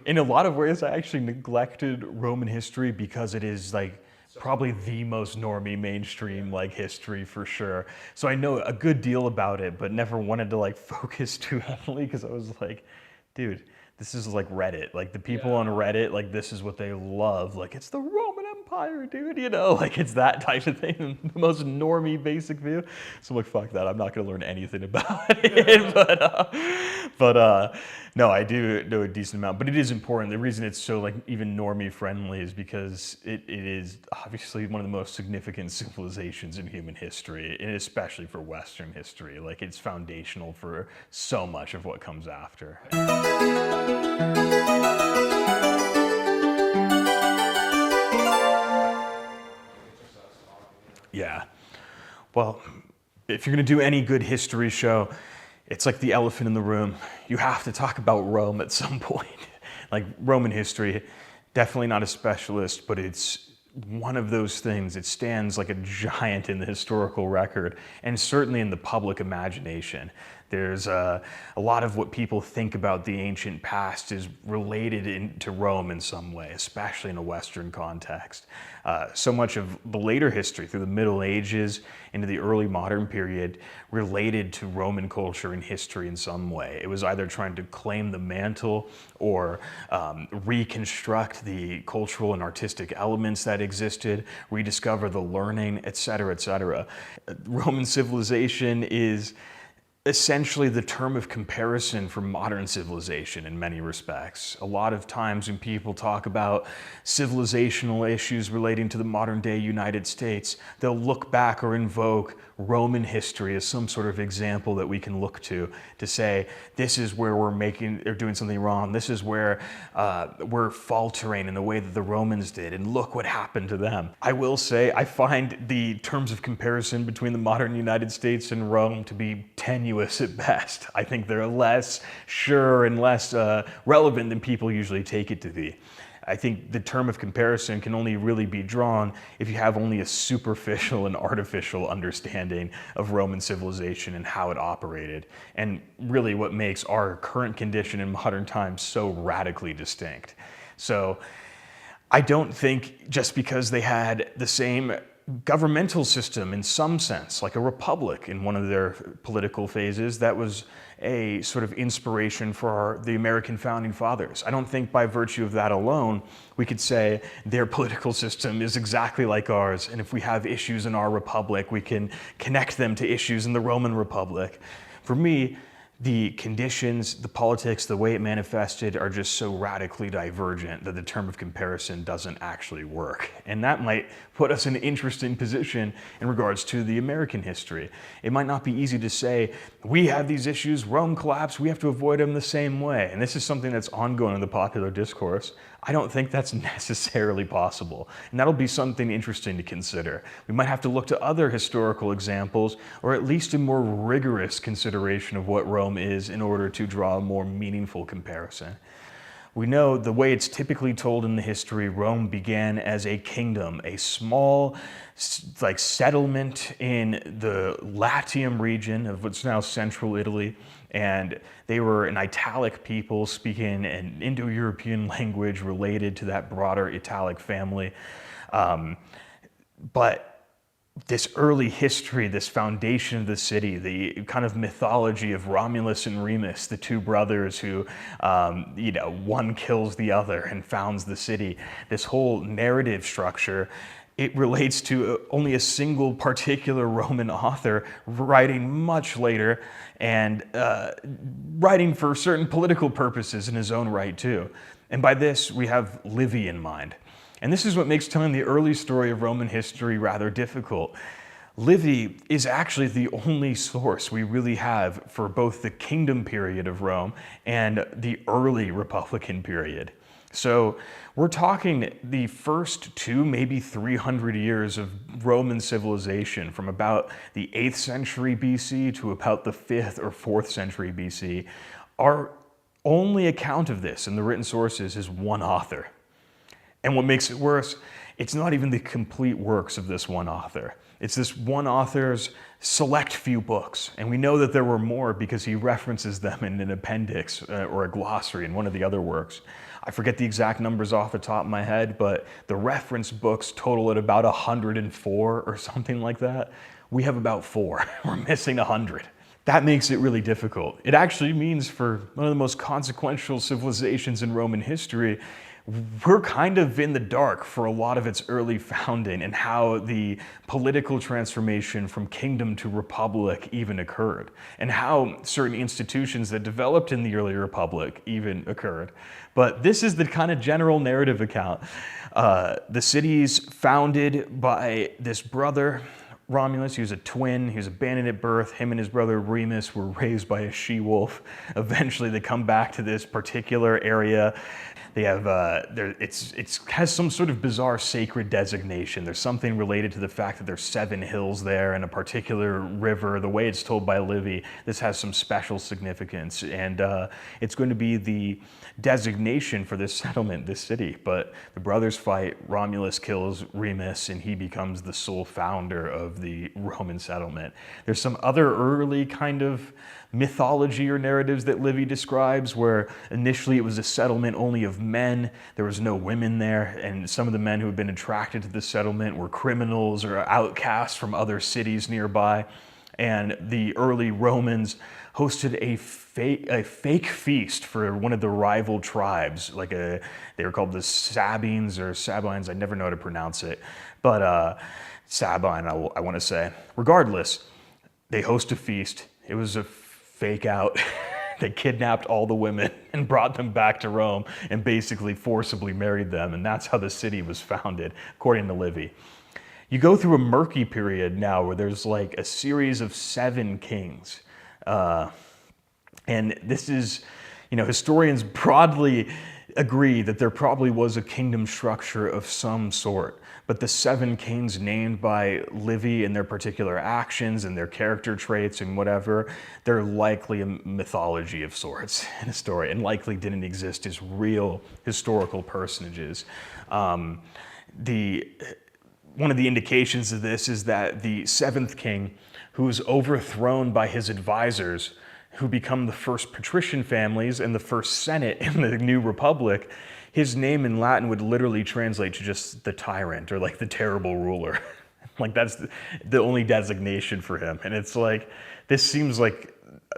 in a lot of ways, I actually neglected Roman history because it is like probably the most normie mainstream like history for sure. So I know a good deal about it, but never wanted to like focus too heavily because I was like, dude, this is like Reddit. Like the people on Reddit, like this is what they love. Like it's the Roman Empire, dude. You know, like it's that type of thing. The most normie basic view. So I'm like, fuck that. I'm not gonna learn anything about it. But no, I do know a decent amount. But it is important. The reason it's so like even normie friendly is because it is obviously one of the most significant civilizations in human history, and especially for Western history. Like it's foundational for so much of what comes after. Yeah. Well, if you're going to do any good history show, it's like the elephant in the room. You have to talk about Rome at some point. Like Roman history, definitely not a specialist, but it's one of those things. It stands like a giant in the historical record and certainly in the public imagination. There's a lot of what people think about the ancient past is related to Rome in some way, especially in a Western context. So much of the later history, through the Middle Ages into the early modern period, related to Roman culture and history in some way. It was either trying to claim the mantle or reconstruct the cultural and artistic elements that existed, rediscover the learning, etc., etc. Roman civilization is essentially the term of comparison for modern civilization in many respects. A lot of times when people talk about civilizational issues relating to the modern day United States, they'll look back or invoke Roman history as some sort of example that we can look to say, this is where we're making or doing something wrong. This is where we're faltering in the way that the Romans did, and look what happened to them. I will say, I find the terms of comparison between the modern United States and Rome to be tenuous at best. I think they're less sure and less relevant than people usually take it to be. I think the term of comparison can only really be drawn if you have only a superficial and artificial understanding of Roman civilization and how it operated, and really what makes our current condition in modern times so radically distinct. So I don't think just because they had the same governmental system in some sense, like a republic in one of their political phases, that was a sort of inspiration for the American founding fathers. I don't think by virtue of that alone, we could say their political system is exactly like ours, and if we have issues in our republic, we can connect them to issues in the Roman Republic. For me, the conditions, the politics, the way it manifested are just so radically divergent that the term of comparison doesn't actually work. And that might put us in an interesting position in regards to the American history. It might not be easy to say, we have these issues, Rome collapsed, we have to avoid them the same way. And this is something that's ongoing in the popular discourse. I don't think that's necessarily possible. And that'll be something interesting to consider. We might have to look to other historical examples, or at least a more rigorous consideration of what Rome is in order to draw a more meaningful comparison. We know the way it's typically told in the history, Rome began as a kingdom, a small like settlement in the Latium region of what's now central Italy. And they were an Italic people speaking an Indo-European language related to that broader Italic family. But this early history, this foundation of the city, the kind of mythology of Romulus and Remus, the two brothers who, one kills the other and founds the city, this whole narrative structure, it relates to only a single particular Roman author writing much later and writing for certain political purposes in his own right too. And by this, we have Livy in mind. And this is what makes telling the early story of Roman history rather difficult. Livy is actually the only source we really have for both the kingdom period of Rome and the early Republican period. So we're talking the first 200, maybe 300 years of Roman civilization from about the 8th century BC to about the 5th or 4th century BC. Our only account of this in the written sources is one author. And what makes it worse, it's not even the complete works of this one author. It's this one author's select few books. And we know that there were more because he references them in an appendix or a glossary in one of the other works. I forget the exact numbers off the top of my head, but the reference books total at about 104 or something like that. We have about 4. We're missing 100. That makes it really difficult. It actually means for one of the most consequential civilizations in Roman history, we're kind of in the dark for a lot of its early founding and how the political transformation from kingdom to republic even occurred, and how certain institutions that developed in the early republic even occurred. But this is the kind of general narrative account. The city's founded by this brother, Romulus. He was a twin. He was abandoned at birth. Him and his brother Remus were raised by a she-wolf. Eventually, they come back to this particular area. They have it has some sort of bizarre sacred designation. There's something related to the fact that there's 7 hills there and a particular river. The way it's told by Livy, this has some special significance, and it's going to be the designation for this settlement, this city. But the brothers fight. Romulus kills Remus, and he becomes the sole founder of the Roman settlement. There's some other early kind of mythology or narratives that Livy describes, where initially it was a settlement only of men. There was no women there, and some of the men who had been attracted to the settlement were criminals or outcasts from other cities nearby. And the early Romans hosted a fake feast for one of the rival tribes. They were called the Sabines or Sabines. I never know how to pronounce it, but Sabine, I want to say. Regardless, they host a feast. It was a fake out. They kidnapped all the women and brought them back to Rome and basically forcibly married them. And that's how the city was founded, according to Livy. You go through a murky period now where there's like a series of 7 kings. And this is, historians broadly agree that there probably was a kingdom structure of some sort. But the 7 kings named by Livy and their particular actions and their character traits and whatever, they're likely a mythology of sorts in a story, and likely didn't exist as real historical personages. One of the indications of this is that the 7th king, who was overthrown by his advisors, who become the first patrician families and the first senate in the new republic, his name in Latin would literally translate to just the tyrant, or like the terrible ruler. Like that's the only designation for him. And it's like, this seems like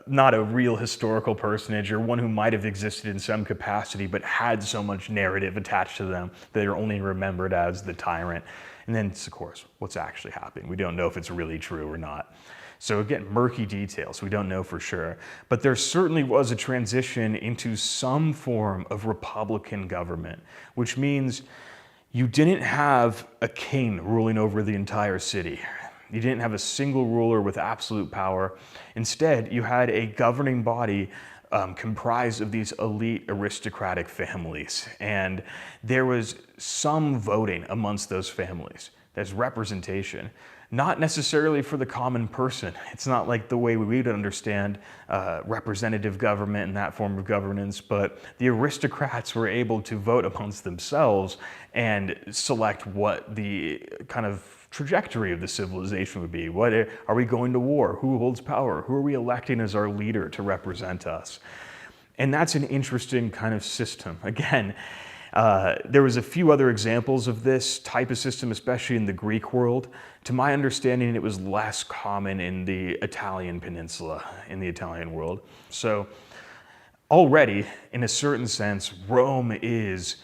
not a real historical personage, or one who might have existed in some capacity but had so much narrative attached to them that they're only remembered as the tyrant. And then, of course, what's actually happening? We don't know if it's really true or not. So again, murky details, we don't know for sure. But there certainly was a transition into some form of republican government, which means you didn't have a king ruling over the entire city. You didn't have a single ruler with absolute power. Instead, you had a governing body comprised of these elite aristocratic families. And there was some voting amongst those families. There's representation. Not necessarily for the common person. It's not like the way we would understand representative government and that form of governance, but the aristocrats were able to vote amongst themselves and select what the kind of trajectory of the civilization would be. What are we going to war? Who holds power? Who are we electing as our leader to represent us? And that's an interesting kind of system. Again, there was a few other examples of this type of system, especially in the Greek world. To my understanding, it was less common in the Italian peninsula, in the Italian world. So already, in a certain sense, Rome is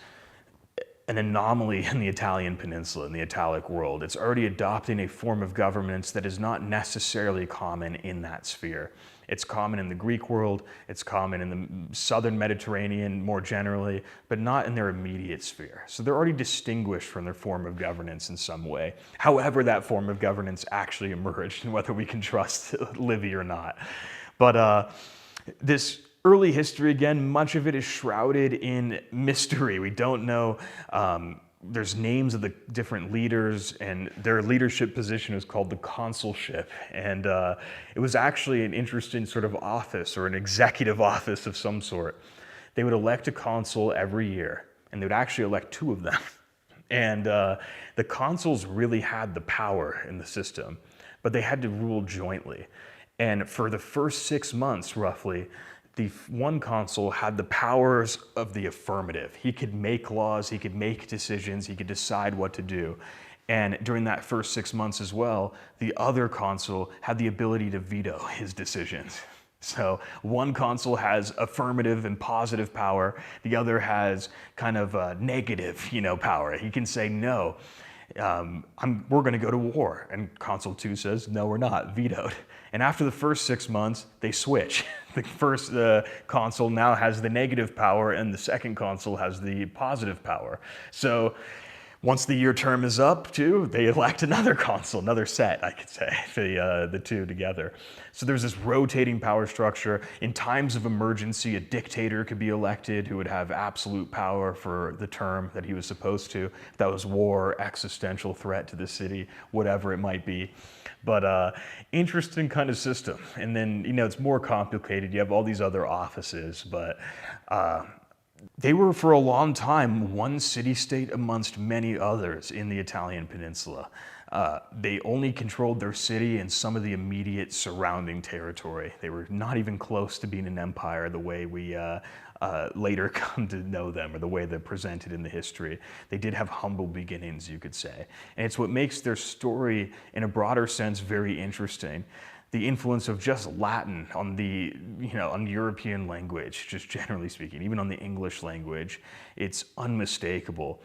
an anomaly in the Italian peninsula, in the Italic world. It's already adopting a form of governance that is not necessarily common in that sphere. It's common in the Greek world, it's common in the southern Mediterranean more generally, but not in their immediate sphere. So they're already distinguished from their form of governance in some way, however that form of governance actually emerged, and whether we can trust Livy or not. But this early history, again, much of it is shrouded in mystery. We don't know. There's names of the different leaders, and their leadership position is called the consulship. And it was actually an interesting sort of office, or an executive office of some sort. They would elect a consul every year, and they would actually elect 2 of them. And the consuls really had the power in the system, but they had to rule jointly. And for the first 6 months, roughly, the one consul had the powers of the affirmative. He could make laws, he could make decisions, he could decide what to do. And during that first 6 months as well, the other consul had the ability to veto his decisions. So one consul has affirmative and positive power, the other has kind of negative, power. He can say no. We're going to go to war. And Consul 2 says, no, we're not, vetoed. And after the first 6 months, they switch. The first consul now has the negative power, and the second consul has the positive power. So once the year term is up, too, they elect another consul, another set, I could say, the two together. So there's this rotating power structure. In times of emergency, a dictator could be elected who would have absolute power for the term that he was supposed to. If that was war, existential threat to the city, whatever it might be. But interesting kind of system. And then, it's more complicated. You have all these other offices, but they were for a long time one city-state amongst many others in the Italian peninsula. They only controlled their city and some of the immediate surrounding territory. They were not even close to being an empire the way we later come to know them, or the way they're presented in the history. They did have humble beginnings, you could say. And it's what makes their story, in a broader sense, very interesting. The influence of just Latin on the, on European language, just generally speaking, even on the English language, it's unmistakable.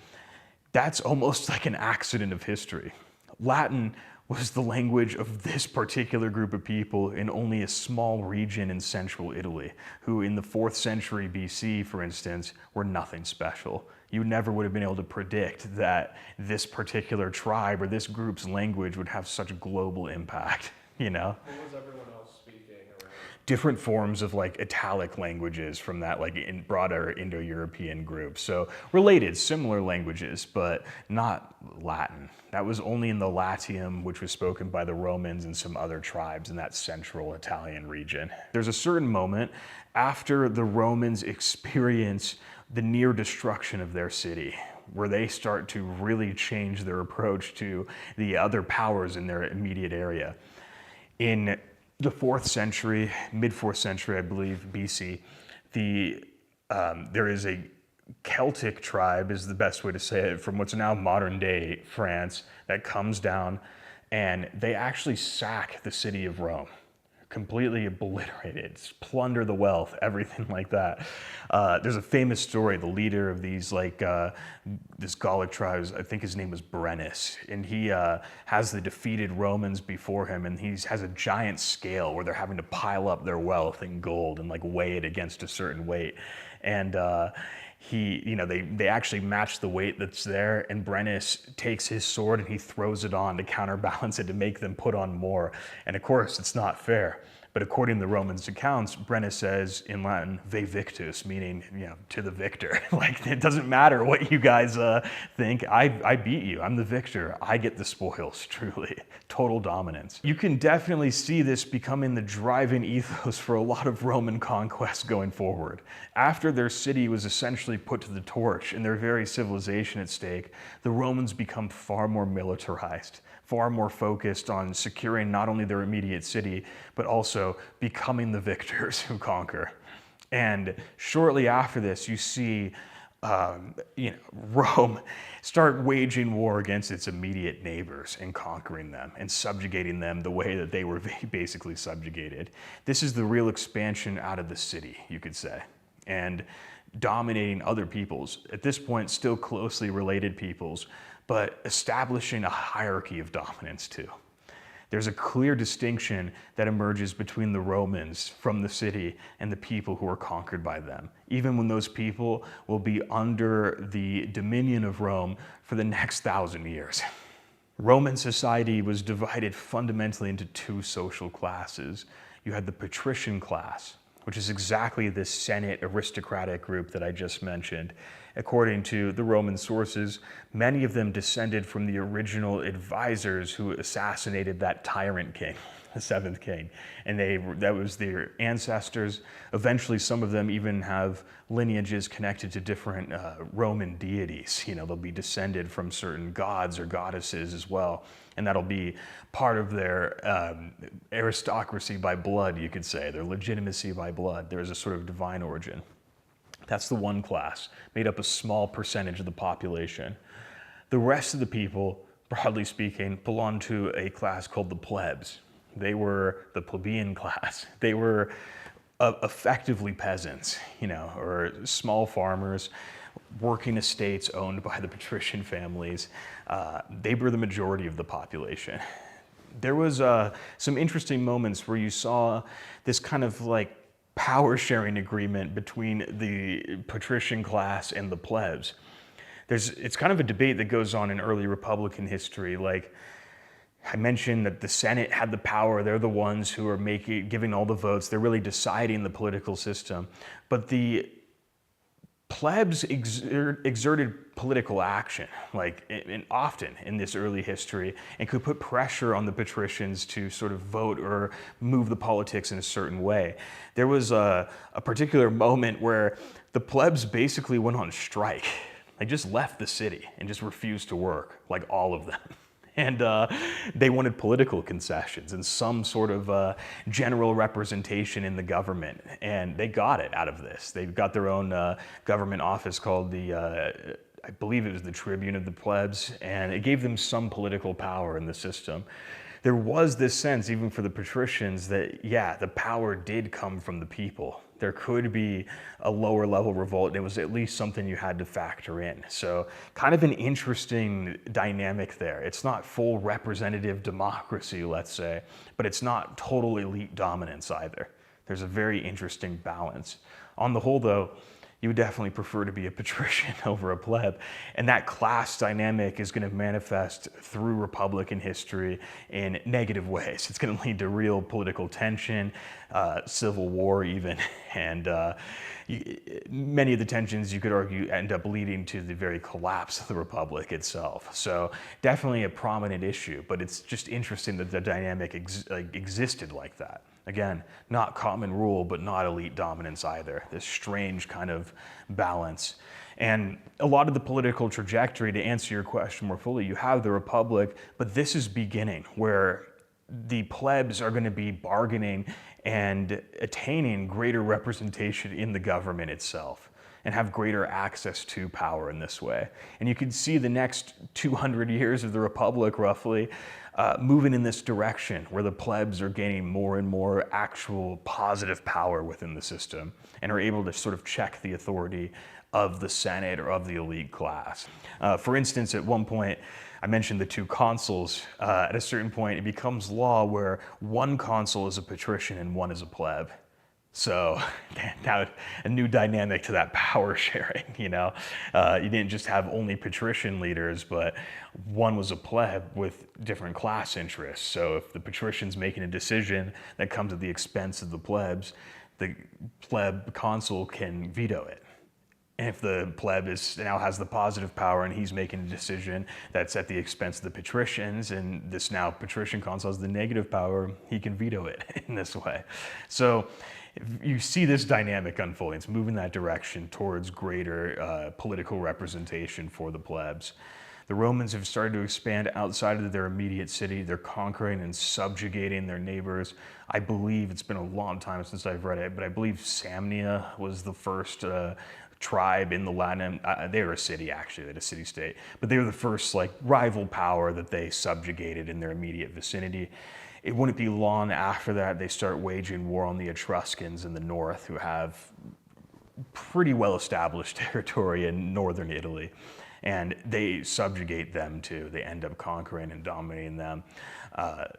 That's almost like an accident of history. Latin was the language of this particular group of people in only a small region in central Italy, who in the 4th century BC, for instance, were nothing special. You never would have been able to predict that this particular tribe or this group's language would have such a global impact. What was everyone else speaking around? Different forms of Italic languages from that in broader Indo-European group. So related, similar languages, but not Latin. That was only in the Latium, which was spoken by the Romans and some other tribes in that central Italian region. There's a certain moment after the Romans experience the near destruction of their city, where they start to really change their approach to the other powers in their immediate area. In the 4th century, mid-4th century, I believe, BC, there is a Celtic tribe, is the best way to say it, from what's now modern-day France, that comes down, and they actually sack the city of Rome. Completely obliterate it, plunder the wealth, everything like that. There's a famous story. The leader of these this Gallic tribes, I think his name was Brennus, and he has the defeated Romans before him, and he has a giant scale where they're having to pile up their wealth in gold and weigh it against a certain weight. And they actually match the weight that's there, and Brennus takes his sword and he throws it on to counterbalance it, to make them put on more. And of course, it's not fair. But according to the Romans' accounts, Brennus says in Latin, "Ve victus," meaning, to the victor. It doesn't matter what you guys think. I beat you. I'm the victor. I get the spoils, truly. Total dominance. You can definitely see this becoming the driving ethos for a lot of Roman conquests going forward. After their city was essentially put to the torch and their very civilization at stake, the Romans become far more militarized, far more focused on securing not only their immediate city, but also becoming the victors who conquer. And shortly after this, you see Rome start waging war against its immediate neighbors and conquering them and subjugating them the way that they were basically subjugated. This is the real expansion out of the city, you could say, and dominating other peoples, at this point still closely related peoples, but establishing a hierarchy of dominance too. There's a clear distinction that emerges between the Romans from the city and the people who are conquered by them, even when those people will be under the dominion of Rome for the next 1,000 years. Roman society was divided fundamentally into two social classes. You had the patrician class, which is exactly this Senate aristocratic group that I just mentioned. According to the Roman sources, many of them descended from the original advisors who assassinated that tyrant king, the seventh king, and that was their ancestors. Eventually, some of them even have lineages connected to different Roman deities. You know, they'll be descended from certain gods or goddesses as well, and that'll be part of their aristocracy by blood, you could say, their legitimacy by blood. There's a sort of divine origin. That's the one class, made up a small percentage of the population. The rest of the people, broadly speaking, belonged to a class called the plebs. They were the plebeian class. They were effectively peasants, you know, or small farmers, working estates owned by the patrician families. They were the majority of the population. There was some interesting moments where you saw this kind of like power sharing agreement between the patrician class and the plebs. It's kind of a debate that goes on in early Republican history. Like I mentioned that the Senate had the power. They're the ones who are giving all the votes. They're really deciding the political system. But the plebs exerted political action, like often in this early history, and could put pressure on the patricians to sort of vote or move the politics in a certain way. There was a particular moment where the plebs basically went on strike. They just left the city and just refused to work, like all of them. And they wanted political concessions and some sort of general representation in the government. And they got it out of this. They got their own government office called I believe it was the Tribune of the Plebs, and it gave them some political power in the system. There was this sense, even for the patricians, that, yeah, the power did come from the people. There could be a lower level revolt, and it was at least something you had to factor in. So kind of an interesting dynamic there. It's not full representative democracy, let's say, but it's not total elite dominance either. There's a very interesting balance. On the whole, though, you would definitely prefer to be a patrician over a pleb. And that class dynamic is going to manifest through Republican history in negative ways. It's going to lead to real political tension, civil war even, and many of the tensions, you could argue, end up leading to the very collapse of the Republic itself. So definitely a prominent issue, but it's just interesting that the dynamic existed like that. Again, not common rule, but not elite dominance either. This strange kind of balance. And a lot of the political trajectory, to answer your question more fully, you have the Republic, but this is beginning where the plebs are going to be bargaining and attaining greater representation in the government itself and have greater access to power in this way. And you can see the next 200 years of the Republic, roughly, moving in this direction where the plebs are gaining more and more actual positive power within the system and are able to sort of check the authority of the Senate or of the elite class. For instance, at one point, I mentioned the two consuls. At a certain point, it becomes law where one consul is a patrician and one is a pleb. So now a new dynamic to that power sharing, you know. You didn't just have only patrician leaders, but one was a pleb with different class interests. So if the patrician's making a decision that comes at the expense of the plebs, the pleb consul can veto it. And if the pleb now has the positive power and he's making a decision that's at the expense of the patricians, and this now patrician consul has the negative power, he can veto it in this way. So you see this dynamic unfolding. It's moving that direction towards greater political representation for the plebs. The Romans have started to expand outside of their immediate city. They're conquering and subjugating their neighbors. I believe, it's been a long time since I've read it, but I believe Samnia was the first tribe in the Latin, they were a city actually, they had a city-state, but they were the first like rival power that they subjugated in their immediate vicinity. It wouldn't be long after that they start waging war on the Etruscans in the north, who have pretty well-established territory in northern Italy, and they subjugate them too. They end up conquering and dominating them.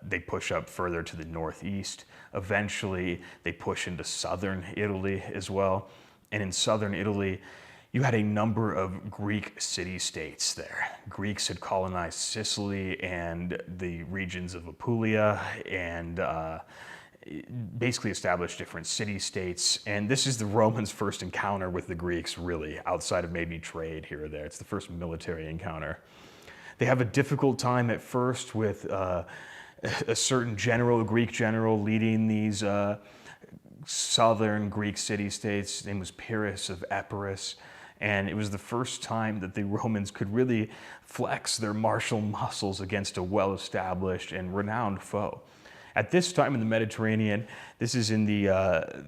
They push up further to the northeast. Eventually, they push into southern Italy as well. And in southern Italy, you had a number of Greek city-states there. Greeks had colonized Sicily and the regions of Apulia and basically established different city-states, and this is the Romans' first encounter with the Greeks, really, outside of maybe trade here or there. It's the first military encounter. They have a difficult time at first with a certain general, a Greek general, leading these southern Greek city-states. His name was Pyrrhus of Epirus, and it was the first time that the Romans could really flex their martial muscles against a well-established and renowned foe. At this time in the Mediterranean, this is in the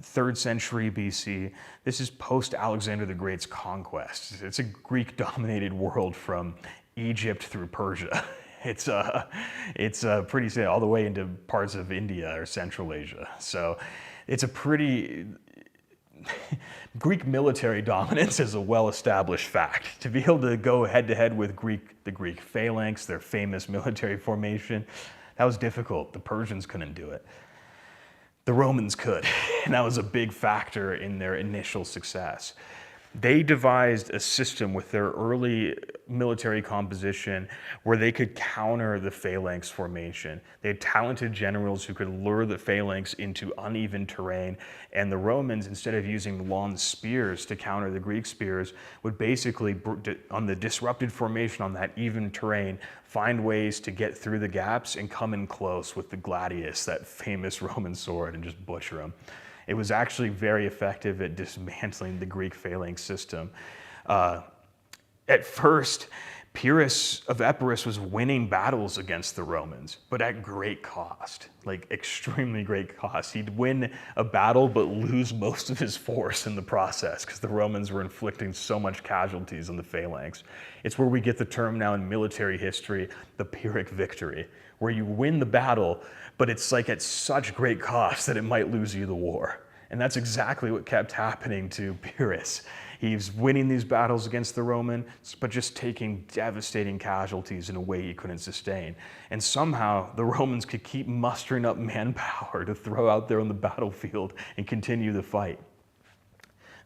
3rd century BC, this is post-Alexander the Great's conquest. It's a Greek-dominated world from Egypt through Persia. It's pretty sad, all the way into parts of India or Central Asia. So it's a pretty... Greek military dominance is a well-established fact. To be able to go head-to-head with the Greek phalanx, their famous military formation, that was difficult. The Persians couldn't do it. The Romans could, and that was a big factor in their initial success. They devised a system with their early military composition where they could counter the phalanx formation. They had talented generals who could lure the phalanx into uneven terrain, and the Romans, instead of using long spears to counter the Greek spears, would basically, on the disrupted formation on that even terrain, find ways to get through the gaps and come in close with the gladius, that famous Roman sword, and just butcher them. It was actually very effective at dismantling the Greek phalanx system. At first, Pyrrhus of Epirus was winning battles against the Romans, but at great cost, like extremely great cost. He'd win a battle, but lose most of his force in the process because the Romans were inflicting so much casualties on the phalanx. It's where we get the term now in military history, the Pyrrhic victory, where you win the battle, but it's like at such great cost that it might lose you the war. And that's exactly what kept happening to Pyrrhus. He's winning these battles against the Romans, but just taking devastating casualties in a way he couldn't sustain. And somehow the Romans could keep mustering up manpower to throw out there on the battlefield and continue the fight.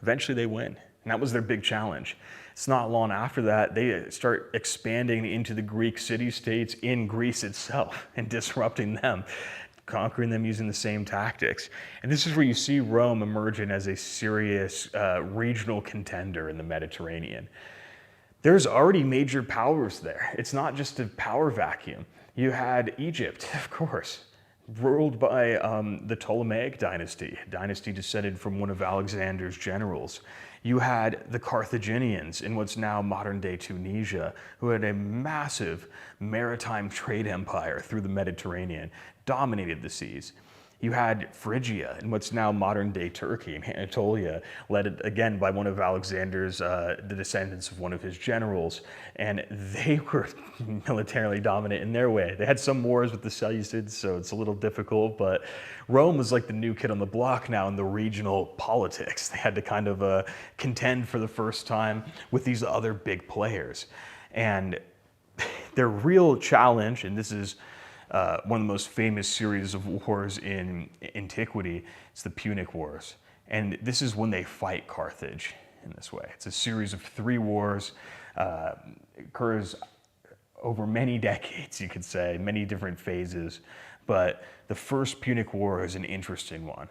Eventually they win, and that was their big challenge. It's not long after that, they start expanding into the Greek city-states in Greece itself and disrupting them, conquering them using the same tactics. And this is where you see Rome emerging as a serious regional contender in the Mediterranean. There's already major powers there. It's not just a power vacuum. You had Egypt, of course, ruled by the Ptolemaic dynasty, a dynasty descended from one of Alexander's generals. You had the Carthaginians in what's now modern-day Tunisia, who had a massive maritime trade empire through the Mediterranean, dominated the seas. You had Phrygia in what's now modern-day Turkey, Anatolia, led again by one of Alexander's, the descendants of one of his generals, and they were militarily dominant in their way. They had some wars with the Seleucids, so it's a little difficult, but Rome was like the new kid on the block now in the regional politics. They had to kind of contend for the first time with these other big players. And their real challenge, and this is one of the most famous series of wars in antiquity, it's the Punic Wars. And this is when they fight Carthage in this way. It's a series of 3 wars, occurs over many decades, you could say, many different phases. But the first Punic War is an interesting one.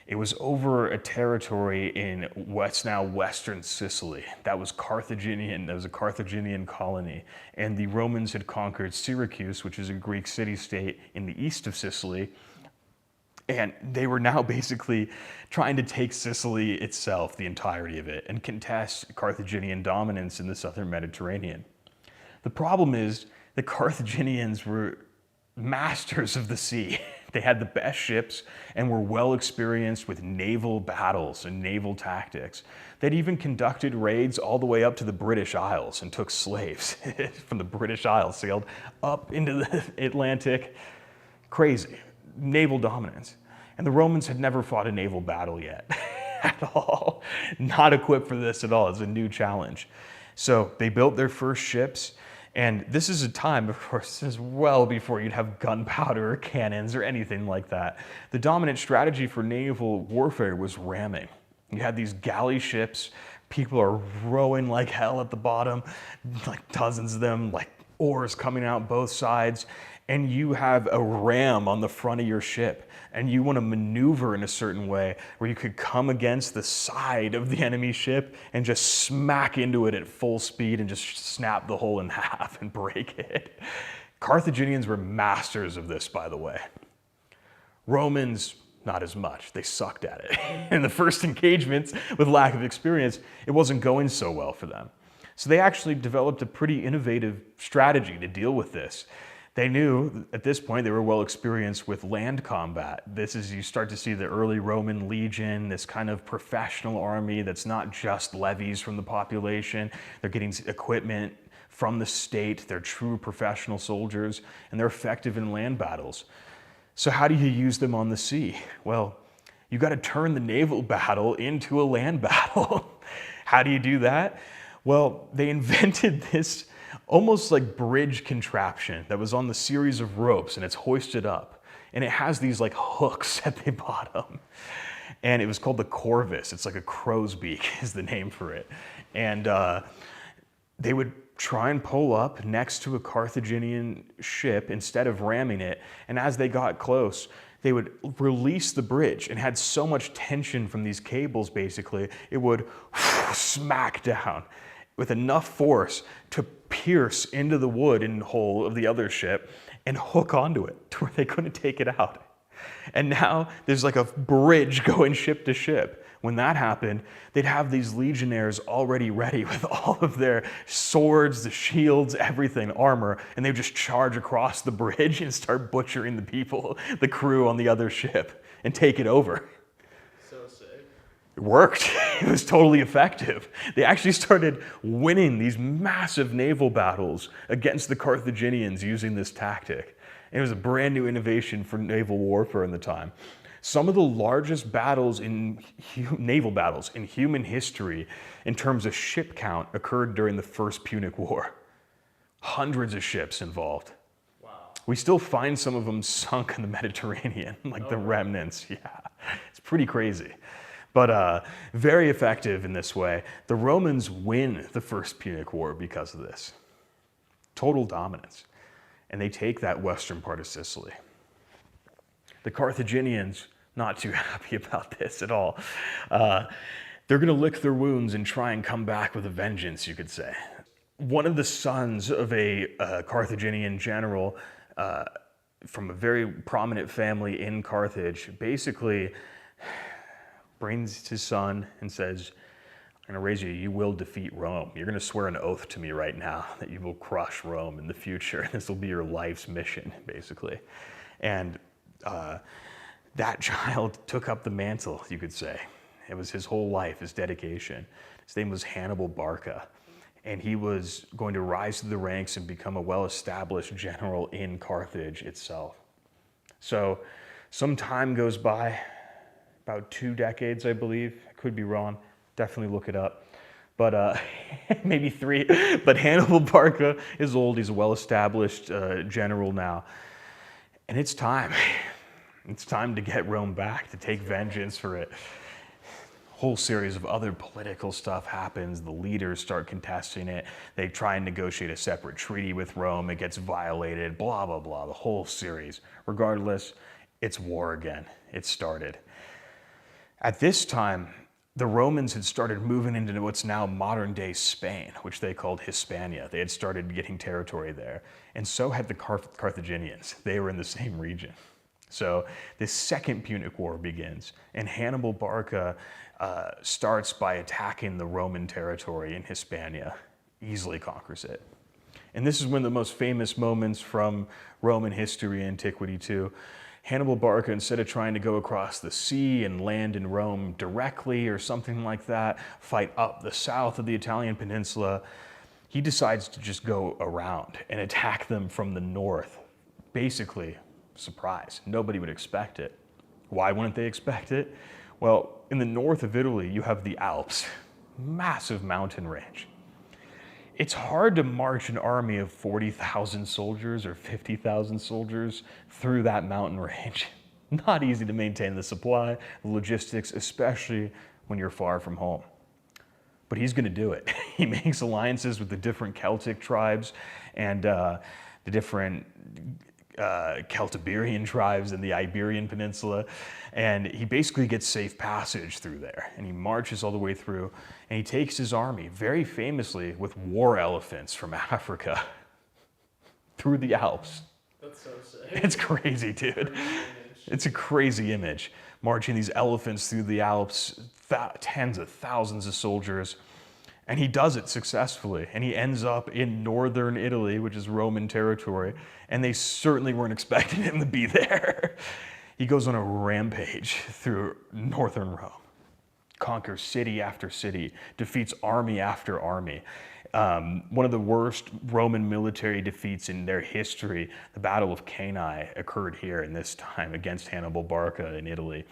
It was over a territory in what's now Western Sicily. That was Carthaginian, that was a Carthaginian colony. And the Romans had conquered Syracuse, which is a Greek city-state in the east of Sicily. And they were now basically trying to take Sicily itself, the entirety of it, and contest Carthaginian dominance in the southern Mediterranean. The problem is the Carthaginians were masters of the sea. They had the best ships and were well experienced with naval battles and naval tactics. They'd even conducted raids all the way up to the British Isles and took slaves from the British Isles, sailed up into the Atlantic. Crazy. Naval dominance. And the Romans had never fought a naval battle yet at all. Not equipped for this at all. It's a new challenge. So they built their first ships. And this is a time, of course, this is well before you'd have gunpowder or cannons or anything like that. The dominant strategy for naval warfare was ramming. You had these galley ships, people are rowing like hell at the bottom, like dozens of them, like oars coming out both sides, and you have a ram on the front of your ship, and you want to maneuver in a certain way where you could come against the side of the enemy ship and just smack into it at full speed and just snap the hull in half and break it. Carthaginians were masters of this, by the way. Romans, not as much. They sucked at it. In the first engagements, with lack of experience, it wasn't going so well for them. So they actually developed a pretty innovative strategy to deal with this. They knew at this point they were well experienced with land combat. This is, you start to see the early Roman legion, this kind of professional army that's not just levies from the population. They're getting equipment from the state. They're true professional soldiers, and they're effective in land battles. So how do you use them on the sea? Well, you got to turn the naval battle into a land battle. How do you do that? Well, they invented this almost like bridge contraption that was on the series of ropes, and it's hoisted up. And it has these like hooks at the bottom. And it was called the corvus. It's like a crow's beak is the name for it. And they would try and pull up next to a Carthaginian ship instead of ramming it. And as they got close, they would release the bridge, and had so much tension from these cables, basically, it would smack down with enough force to pierce into the wood and hull of the other ship and hook onto it to where they couldn't take it out. And now there's like a bridge going ship to ship. When that happened, they'd have these legionnaires already ready with all of their swords, the shields, everything, armor, and they'd just charge across the bridge and start butchering the people, the crew on the other ship, and take it over. So sick. It worked. It was totally effective. They actually started winning these massive naval battles against the Carthaginians using this tactic. And it was a brand new innovation for naval warfare in the time. Some of the largest battles naval battles in human history in terms of ship count occurred during the First Punic War. Hundreds of ships involved. Wow. We still find some of them sunk in the Mediterranean, like the remnants. Yeah, it's pretty crazy. But very effective in this way. The Romans win the First Punic War because of this. Total dominance. And they take that western part of Sicily. The Carthaginians, not too happy about this at all. They're going to lick their wounds and try and come back with a vengeance, you could say. One of the sons of a Carthaginian general from a very prominent family in Carthage basically brings his son and says, I'm going to raise you, you will defeat Rome. You're going to swear an oath to me right now that you will crush Rome in the future. This will be your life's mission, basically. And that child took up the mantle, you could say. It was his whole life, his dedication. His name was Hannibal Barca, and he was going to rise to the ranks and become a well-established general in Carthage itself. So some time goes by, about 2 decades, I believe. I could be wrong. Definitely look it up. But maybe 3. But Hannibal Barca is old. He's a well-established general now. And it's time. It's time to get Rome back, to take vengeance for it. A whole series of other political stuff happens. The leaders start contesting it. They try and negotiate a separate treaty with Rome. It gets violated, blah, blah, blah, the whole series. Regardless, it's war again. It started. At this time, the Romans had started moving into what's now modern-day Spain, which they called Hispania. They had started getting territory there. And so had the Carthaginians. They were in the same region. So this Second Punic War begins, and Hannibal Barca starts by attacking the Roman territory in Hispania, easily conquers it. And this is one of the most famous moments from Roman history, antiquity too. Hannibal Barca, instead of trying to go across the sea and land in Rome directly or something like that, fight up the south of the Italian peninsula, he decides to just go around and attack them from the north. Basically, surprise, nobody would expect it. Why wouldn't they expect it? Well, in the north of Italy, you have the Alps, massive mountain range. It's hard to march an army of 40,000 soldiers or 50,000 soldiers through that mountain range. Not easy to maintain the supply, the logistics, especially when you're far from home. But he's going to do it. He makes alliances with the different Celtic tribes and the different Celtiberian tribes in the Iberian Peninsula, and he basically gets safe passage through there, and he marches all the way through, and he takes his army, very famously with war elephants from Africa, through the Alps. That's so sick. It's crazy, dude. It's a crazy image. Marching these elephants through the Alps, tens of thousands of soldiers. And he does it successfully. And he ends up in northern Italy, which is Roman territory. And they certainly weren't expecting him to be there. He goes on a rampage through northern Rome, conquers city after city, defeats army after army. One of the worst Roman military defeats in their history, the Battle of Cannae, occurred here in this time against Hannibal Barca in Italy.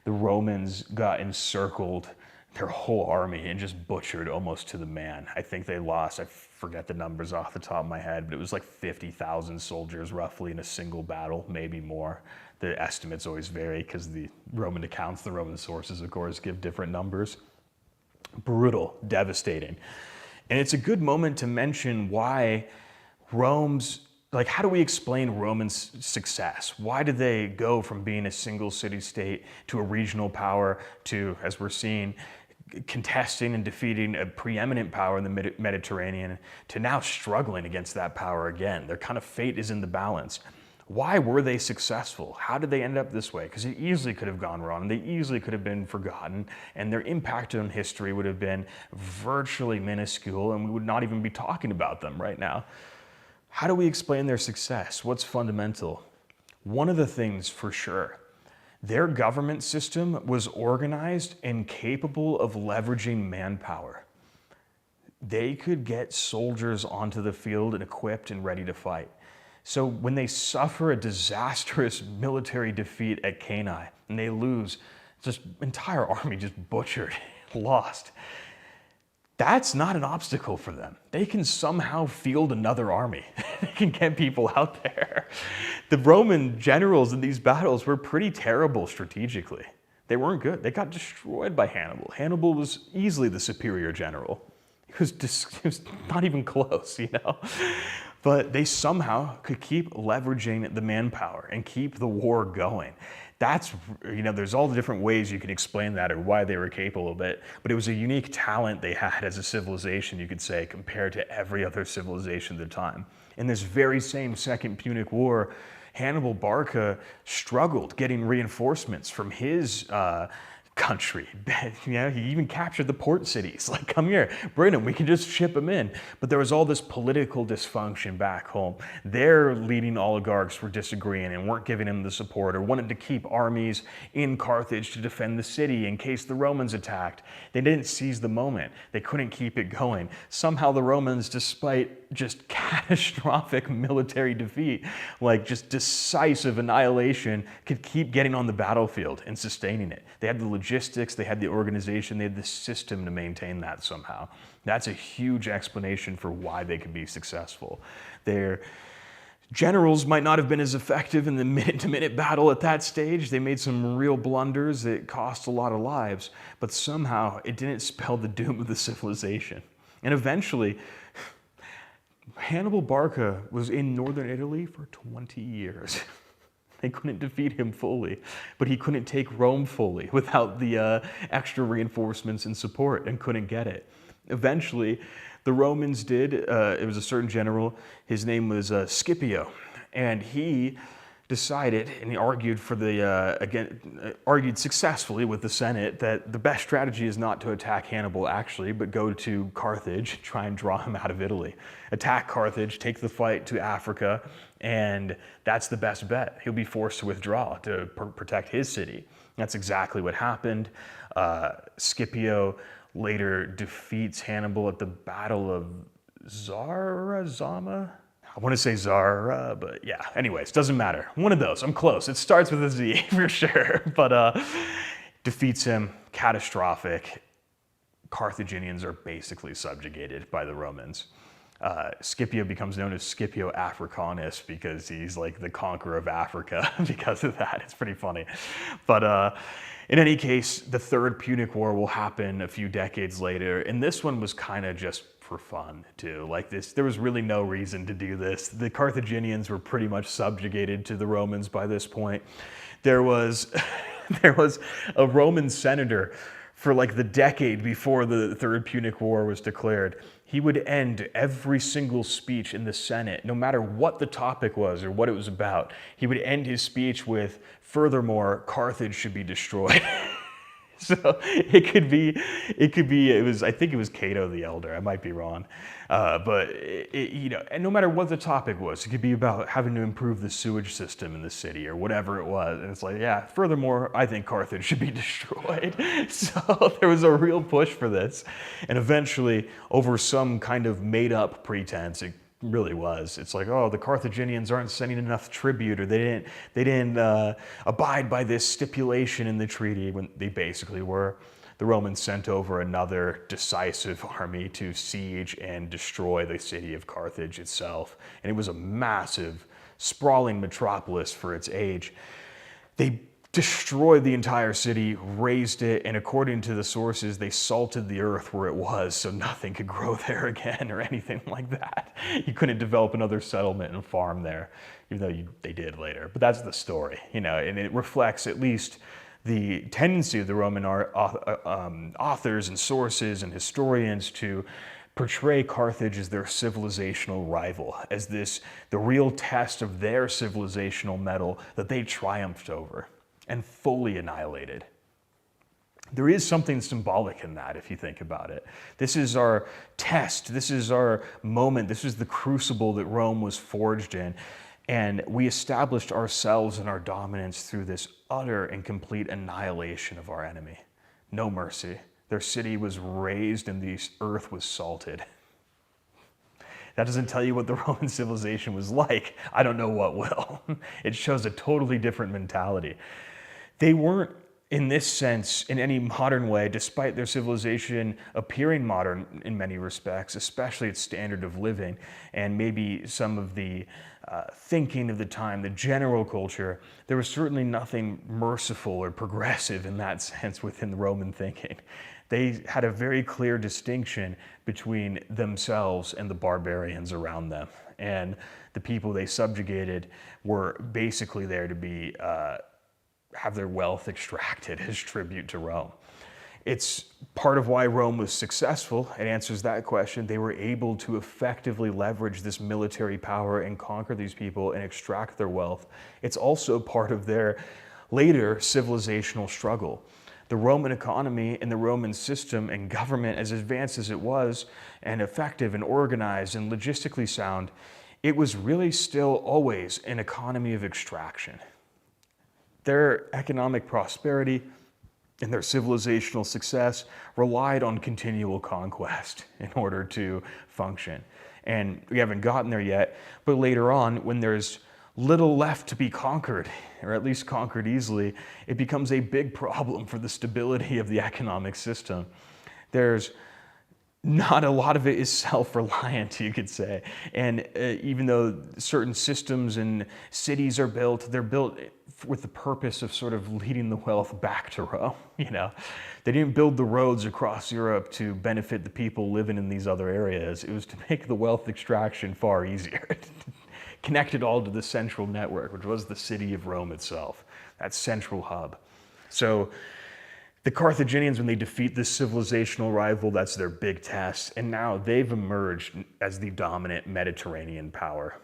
The Romans got encircled, their whole army, and just butchered almost to the man. I think they lost, I forget the numbers off the top of my head, but it was like 50,000 soldiers roughly in a single battle, maybe more. The estimates always vary because the Roman accounts, the Roman sources, of course, give different numbers. Brutal, devastating. And it's a good moment to mention why Rome's, like, how do we explain Roman's success? Why did they go from being a single city-state to a regional power to, as we're seeing, contesting and defeating a preeminent power in the Mediterranean to now struggling against that power again? Their kind of fate is in the balance. Why were they successful? How did they end up this way? Because it easily could have gone wrong. They easily could have been forgotten, and their impact on history would have been virtually minuscule, and we would not even be talking about them right now. How do we explain their success? What's fundamental? One of the things for sure, their government system was organized and capable of leveraging manpower. They could get soldiers onto the field and equipped and ready to fight. So when they suffer a disastrous military defeat at Cannae and they lose, just entire army just butchered, lost, that's not an obstacle for them. They can somehow field another army. They can get people out there. The Roman generals in these battles were pretty terrible strategically. They weren't good. They got destroyed by Hannibal. Hannibal was easily the superior general. He was not even close, you know? But they somehow could keep leveraging the manpower and keep the war going. That's, you know, there's all the different ways you can explain that or why they were capable of it, but it was a unique talent they had as a civilization, you could say, compared to every other civilization at the time. In this very same Second Punic War, Hannibal Barca struggled getting reinforcements from his country. You know, he even captured the port cities. Like, come here, bring them, we can just ship them in. But there was all this political dysfunction back home. Their leading oligarchs were disagreeing and weren't giving him the support or wanted to keep armies in Carthage to defend the city in case the Romans attacked. They didn't seize the moment. They couldn't keep it going. Somehow the Romans, despite just catastrophic military defeat, like just decisive annihilation, could keep getting on the battlefield and sustaining it. They had the logistics, they had the organization, they had the system to maintain that somehow. That's a huge explanation for why they could be successful. Their generals might not have been as effective in the minute-to-minute battle at that stage. They made some real blunders that cost a lot of lives, but somehow it didn't spell the doom of the civilization. And eventually, Hannibal Barca was in northern Italy for 20 years. They couldn't defeat him fully, but he couldn't take Rome fully without the extra reinforcements and support, and couldn't get it. Eventually, the Romans did. It was a certain general. His name was Scipio, and he decided, and he argued for the argued successfully with the Senate that the best strategy is not to attack Hannibal actually, but go to Carthage, try and draw him out of Italy. Attack Carthage, take the fight to Africa, and that's the best bet. He'll be forced to withdraw to protect his city. That's exactly what happened. Scipio later defeats Hannibal at the Battle of Zama. I want to say Zara, but yeah, anyways, doesn't matter. One of those, I'm close. It starts with a Z for sure, but defeats him, catastrophic. Carthaginians are basically subjugated by the Romans. Scipio becomes known as Scipio Africanus because he's like the conqueror of Africa because of that. It's pretty funny. But in any case, the Third Punic War will happen a few decades later, and this one was kind of just for fun too. Like this, there was really no reason to do this. The Carthaginians were pretty much subjugated to the Romans by this point. There was, there was a Roman senator for like the decade before the Third Punic War was declared. He would end every single speech in the Senate, no matter what the topic was or what it was about. He would end his speech with, "Furthermore, Carthage should be destroyed." So I think it was Cato the Elder, I might be wrong. And no matter what the topic was, it could be about having to improve the sewage system in the city or whatever it was. And it's like, yeah, furthermore, I think Carthage should be destroyed. So there was a real push for this. And eventually, over some kind of made up pretense, it really was. It's like, oh, the Carthaginians aren't sending enough tribute, or they didn't abide by this stipulation in the treaty, when they basically were. The Romans sent over another decisive army to siege and destroy the city of Carthage itself. And it was a massive, sprawling metropolis for its age. They destroyed the entire city, razed it, and according to the sources, they salted the earth where it was so nothing could grow there again or anything like that. You couldn't develop another settlement and farm there, even though they did later. But that's the story, and it reflects at least the tendency of the Roman authors and sources and historians to portray Carthage as their civilizational rival, as the real test of their civilizational mettle that they triumphed over and fully annihilated. There is something symbolic in that if you think about it. This is our test, this is our moment, this is the crucible that Rome was forged in, and we established ourselves and our dominance through this utter and complete annihilation of our enemy. No mercy. Their city was razed and the earth was salted. That doesn't tell you what the Roman civilization was like. I don't know what will. It shows a totally different mentality. They weren't, in this sense, in any modern way, despite their civilization appearing modern in many respects, especially its standard of living, and maybe some of the thinking of the time, the general culture, there was certainly nothing merciful or progressive in that sense within the Roman thinking. They had a very clear distinction between themselves and the barbarians around them. And the people they subjugated were basically there to be have their wealth extracted as tribute to Rome. It's part of why Rome was successful. It answers that question. They were able to effectively leverage this military power and conquer these people and extract their wealth. It's also part of their later civilizational struggle. The Roman economy and the Roman system and government, as advanced as it was, and effective and organized and logistically sound, it was really still always an economy of extraction. Their economic prosperity and their civilizational success relied on continual conquest in order to function. And we haven't gotten there yet, but later on, when there's little left to be conquered, or at least conquered easily, it becomes a big problem for the stability of the economic system. There's not a lot of it is self-reliant, you could say. And even though certain systems and cities are built, they're built with the purpose of sort of leading the wealth back to Rome. They didn't build the roads across Europe to benefit the people living in these other areas. It was to make the wealth extraction far easier. Connect it all to the central network, which was the city of Rome itself, that central hub. So the Carthaginians, when they defeat this civilizational rival, that's their big test. And now they've emerged as the dominant Mediterranean power.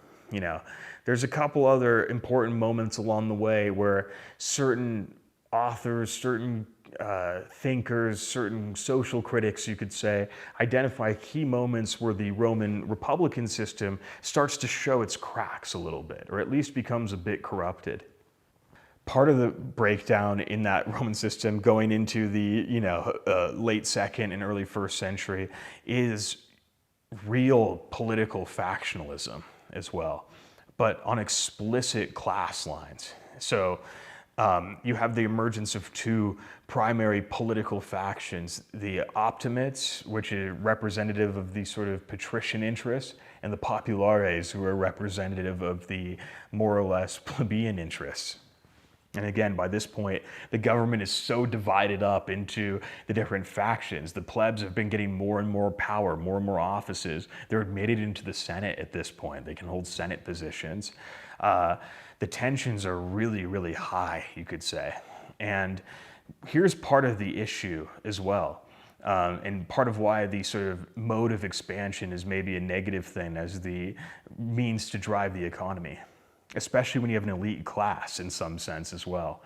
There's a couple other important moments along the way where certain authors, certain thinkers, certain social critics, you could say, identify key moments where the Roman Republican system starts to show its cracks a little bit, or at least becomes a bit corrupted. Part of the breakdown in that Roman system going into the late second and early first century is real political factionalism as well, but on explicit class lines. So you have the emergence of two primary political factions, the Optimates, which is representative of the sort of patrician interests, and the Populares, who are representative of the more or less plebeian interests. And again, by this point, the government is so divided up into the different factions. The plebs have been getting more and more power, more and more offices. They're admitted into the Senate at this point. They can hold Senate positions. The tensions are really, really high, you could say. And here's part of the issue as well. And part of why the sort of mode of expansion is maybe a negative thing as the means to drive the economy, especially when you have an elite class in some sense as well.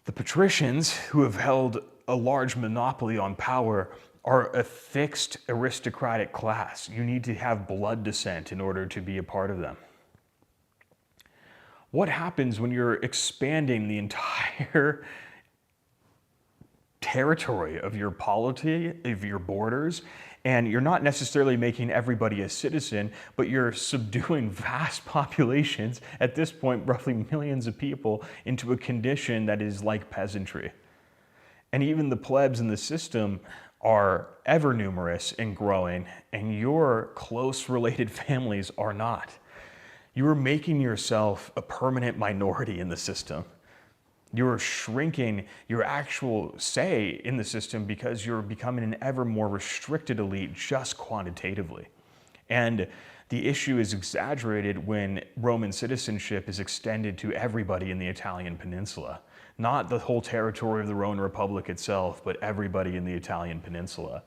The patricians, who have held a large monopoly on power, are a fixed aristocratic class. You need to have blood descent in order to be a part of them. What happens when you're expanding the entire territory of your polity, of your borders, and you're not necessarily making everybody a citizen, but you're subduing vast populations, at this point roughly millions of people, into a condition that is like peasantry? And even the plebs in the system are ever numerous and growing, and your close related families are not. You are making yourself a permanent minority in the system. You're shrinking your actual say in the system because you're becoming an ever more restricted elite just quantitatively. And the issue is exaggerated when Roman citizenship is extended to everybody in the Italian peninsula. Not the whole territory of the Roman Republic itself, but everybody in the Italian peninsula.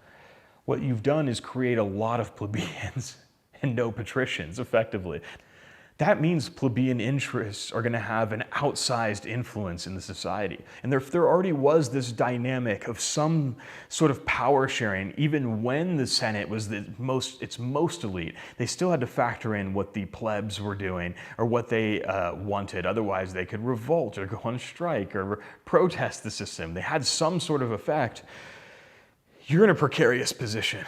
What you've done is create a lot of plebeians and no patricians, effectively. That means plebeian interests are going to have an outsized influence in the society. And if there already was this dynamic of some sort of power sharing, even when the Senate was its most elite, they still had to factor in what the plebs were doing or what they wanted. Otherwise, they could revolt or go on strike or protest the system. They had some sort of effect. You're in a precarious position,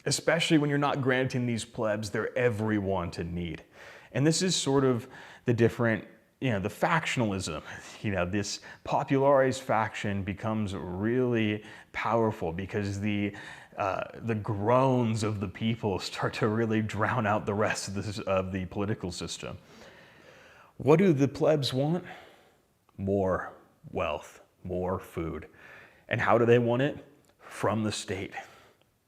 especially when you're not granting these plebs their every want and need. And this is sort of the different, the factionalism. This popularis faction becomes really powerful because the groans of the people start to really drown out the rest of the political system. What do the plebs want? More wealth, more food. And how do they want it? From the state.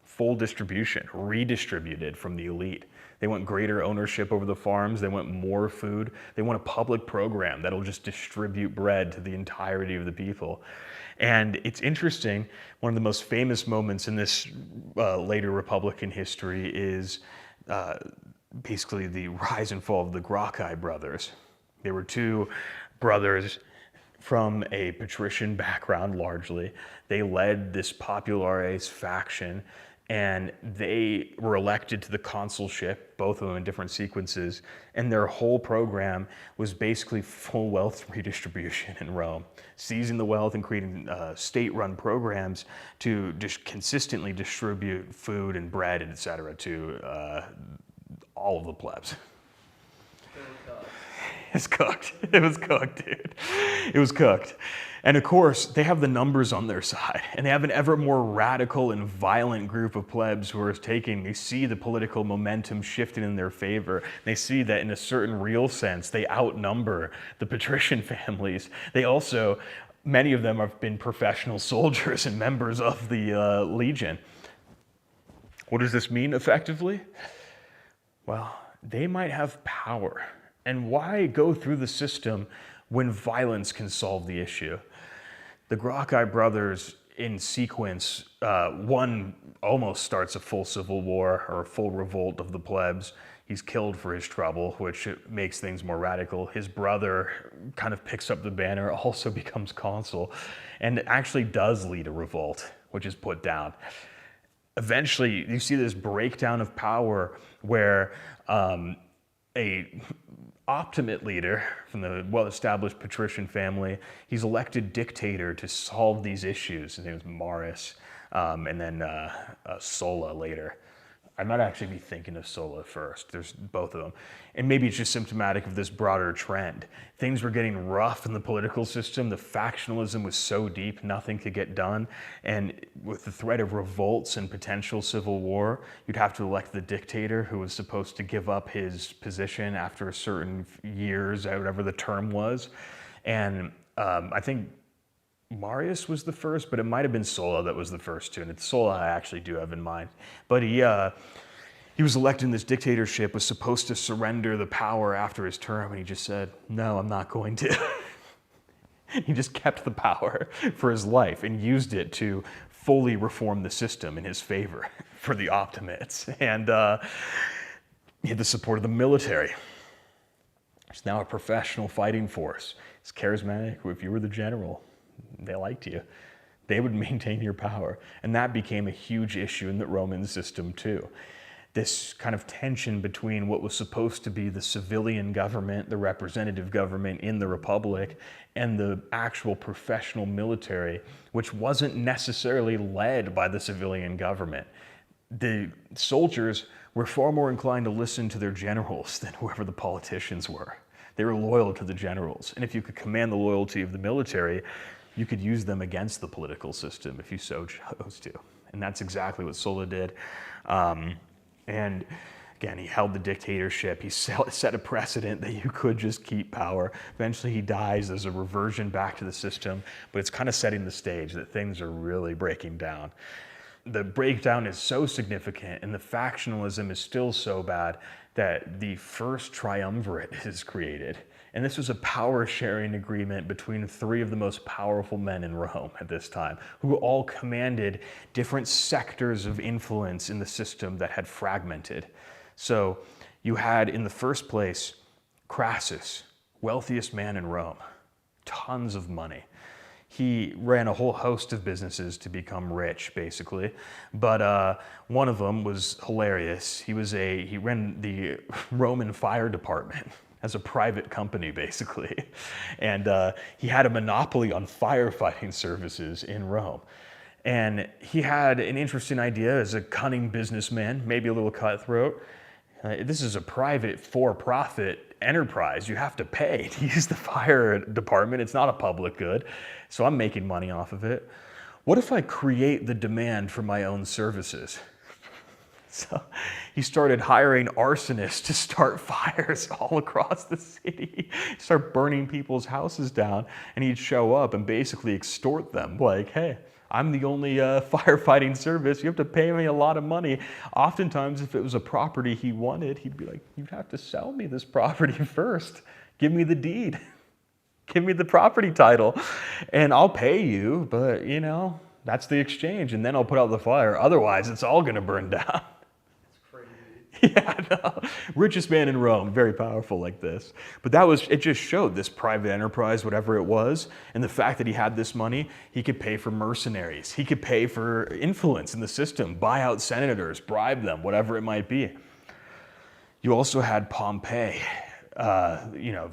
Full distribution, redistributed from the elite. They want greater ownership over the farms. They want more food. They want a public program that'll just distribute bread to the entirety of the people. And it's interesting, one of the most famous moments in this later Republican history is basically the rise and fall of the Gracchi brothers. They were two brothers from a patrician background largely. They led this popularis faction, and they were elected to the consulship, both of them in different sequences, and their whole program was basically full wealth redistribution in Rome, seizing the wealth and creating state-run programs to just consistently distribute food and bread, et cetera, to all of the plebs. It's cooked. It was cooked, dude. It was cooked. And of course, they have the numbers on their side, and they have an ever more radical and violent group of plebs who are they see the political momentum shifting in their favor. They see that in a certain real sense, they outnumber the patrician families. They also, many of them have been professional soldiers and members of the legion. What does this mean effectively? Well, they might have power. And why go through the system when violence can solve the issue? The Gracchi brothers, in sequence, one almost starts a full civil war or a full revolt of the plebs. He's killed for his trouble, which makes things more radical. His brother kind of picks up the banner, also becomes consul, and actually does lead a revolt, which is put down. Eventually, you see this breakdown of power where a optimate leader from the well-established patrician family, he's elected dictator to solve these issues. His name is Marius, and then Sulla later. I might actually be thinking of Sulla first. There's both of them. And maybe it's just symptomatic of this broader trend. Things were getting rough in the political system. The factionalism was so deep, nothing could get done. And with the threat of revolts and potential civil war, you'd have to elect the dictator who was supposed to give up his position after a certain years, whatever the term was. And I think Marius was the first, but it might have been Sulla that was the first too. And it's Sulla I actually do have in mind. But he was elected in this dictatorship, was supposed to surrender the power after his term, and he just said, no, I'm not going to. He just kept the power for his life and used it to fully reform the system in his favor for the Optimates. And he had the support of the military. He's now a professional fighting force. He's charismatic. If you were the general, they liked you. They would maintain your power. And that became a huge issue in the Roman system too. This kind of tension between what was supposed to be the civilian government, the representative government in the Republic, and the actual professional military, which wasn't necessarily led by the civilian government. The soldiers were far more inclined to listen to their generals than whoever the politicians were. They were loyal to the generals. And if you could command the loyalty of the military, you could use them against the political system if you so chose to. And that's exactly what Sulla did. And again, he held the dictatorship. He set a precedent that you could just keep power. Eventually he dies. There's a reversion back to the system, but it's kind of setting the stage that things are really breaking down. The breakdown is so significant and the factionalism is still so bad that the first triumvirate is created. And this was a power-sharing agreement between three of the most powerful men in Rome at this time, who all commanded different sectors of influence in the system that had fragmented. So you had, in the first place, Crassus, wealthiest man in Rome, tons of money. He ran a whole host of businesses to become rich, basically. But one of them was hilarious. He ran the Roman fire department as a private company, basically. And he had a monopoly on firefighting services in Rome. And he had an interesting idea as a cunning businessman, maybe a little cutthroat. This is a private for-profit enterprise. You have to pay to use the fire department. It's not a public good. So I'm making money off of it. What if I create the demand for my own services? So he started hiring arsonists to start fires all across the city, start burning people's houses down, and he'd show up and basically extort them, like, hey, I'm the only firefighting service. You have to pay me a lot of money. Oftentimes, if it was a property he wanted, he'd be like, you'd have to sell me this property first. Give me the deed. Give me the property title, and I'll pay you, but, you know, that's the exchange, and then I'll put out the fire. Otherwise, it's all going to burn down. Yeah, no. Richest man in Rome, very powerful like this. But it just showed this private enterprise, whatever it was, and the fact that he had this money, he could pay for mercenaries. He could pay for influence in the system, buy out senators, bribe them, whatever it might be. You also had Pompey,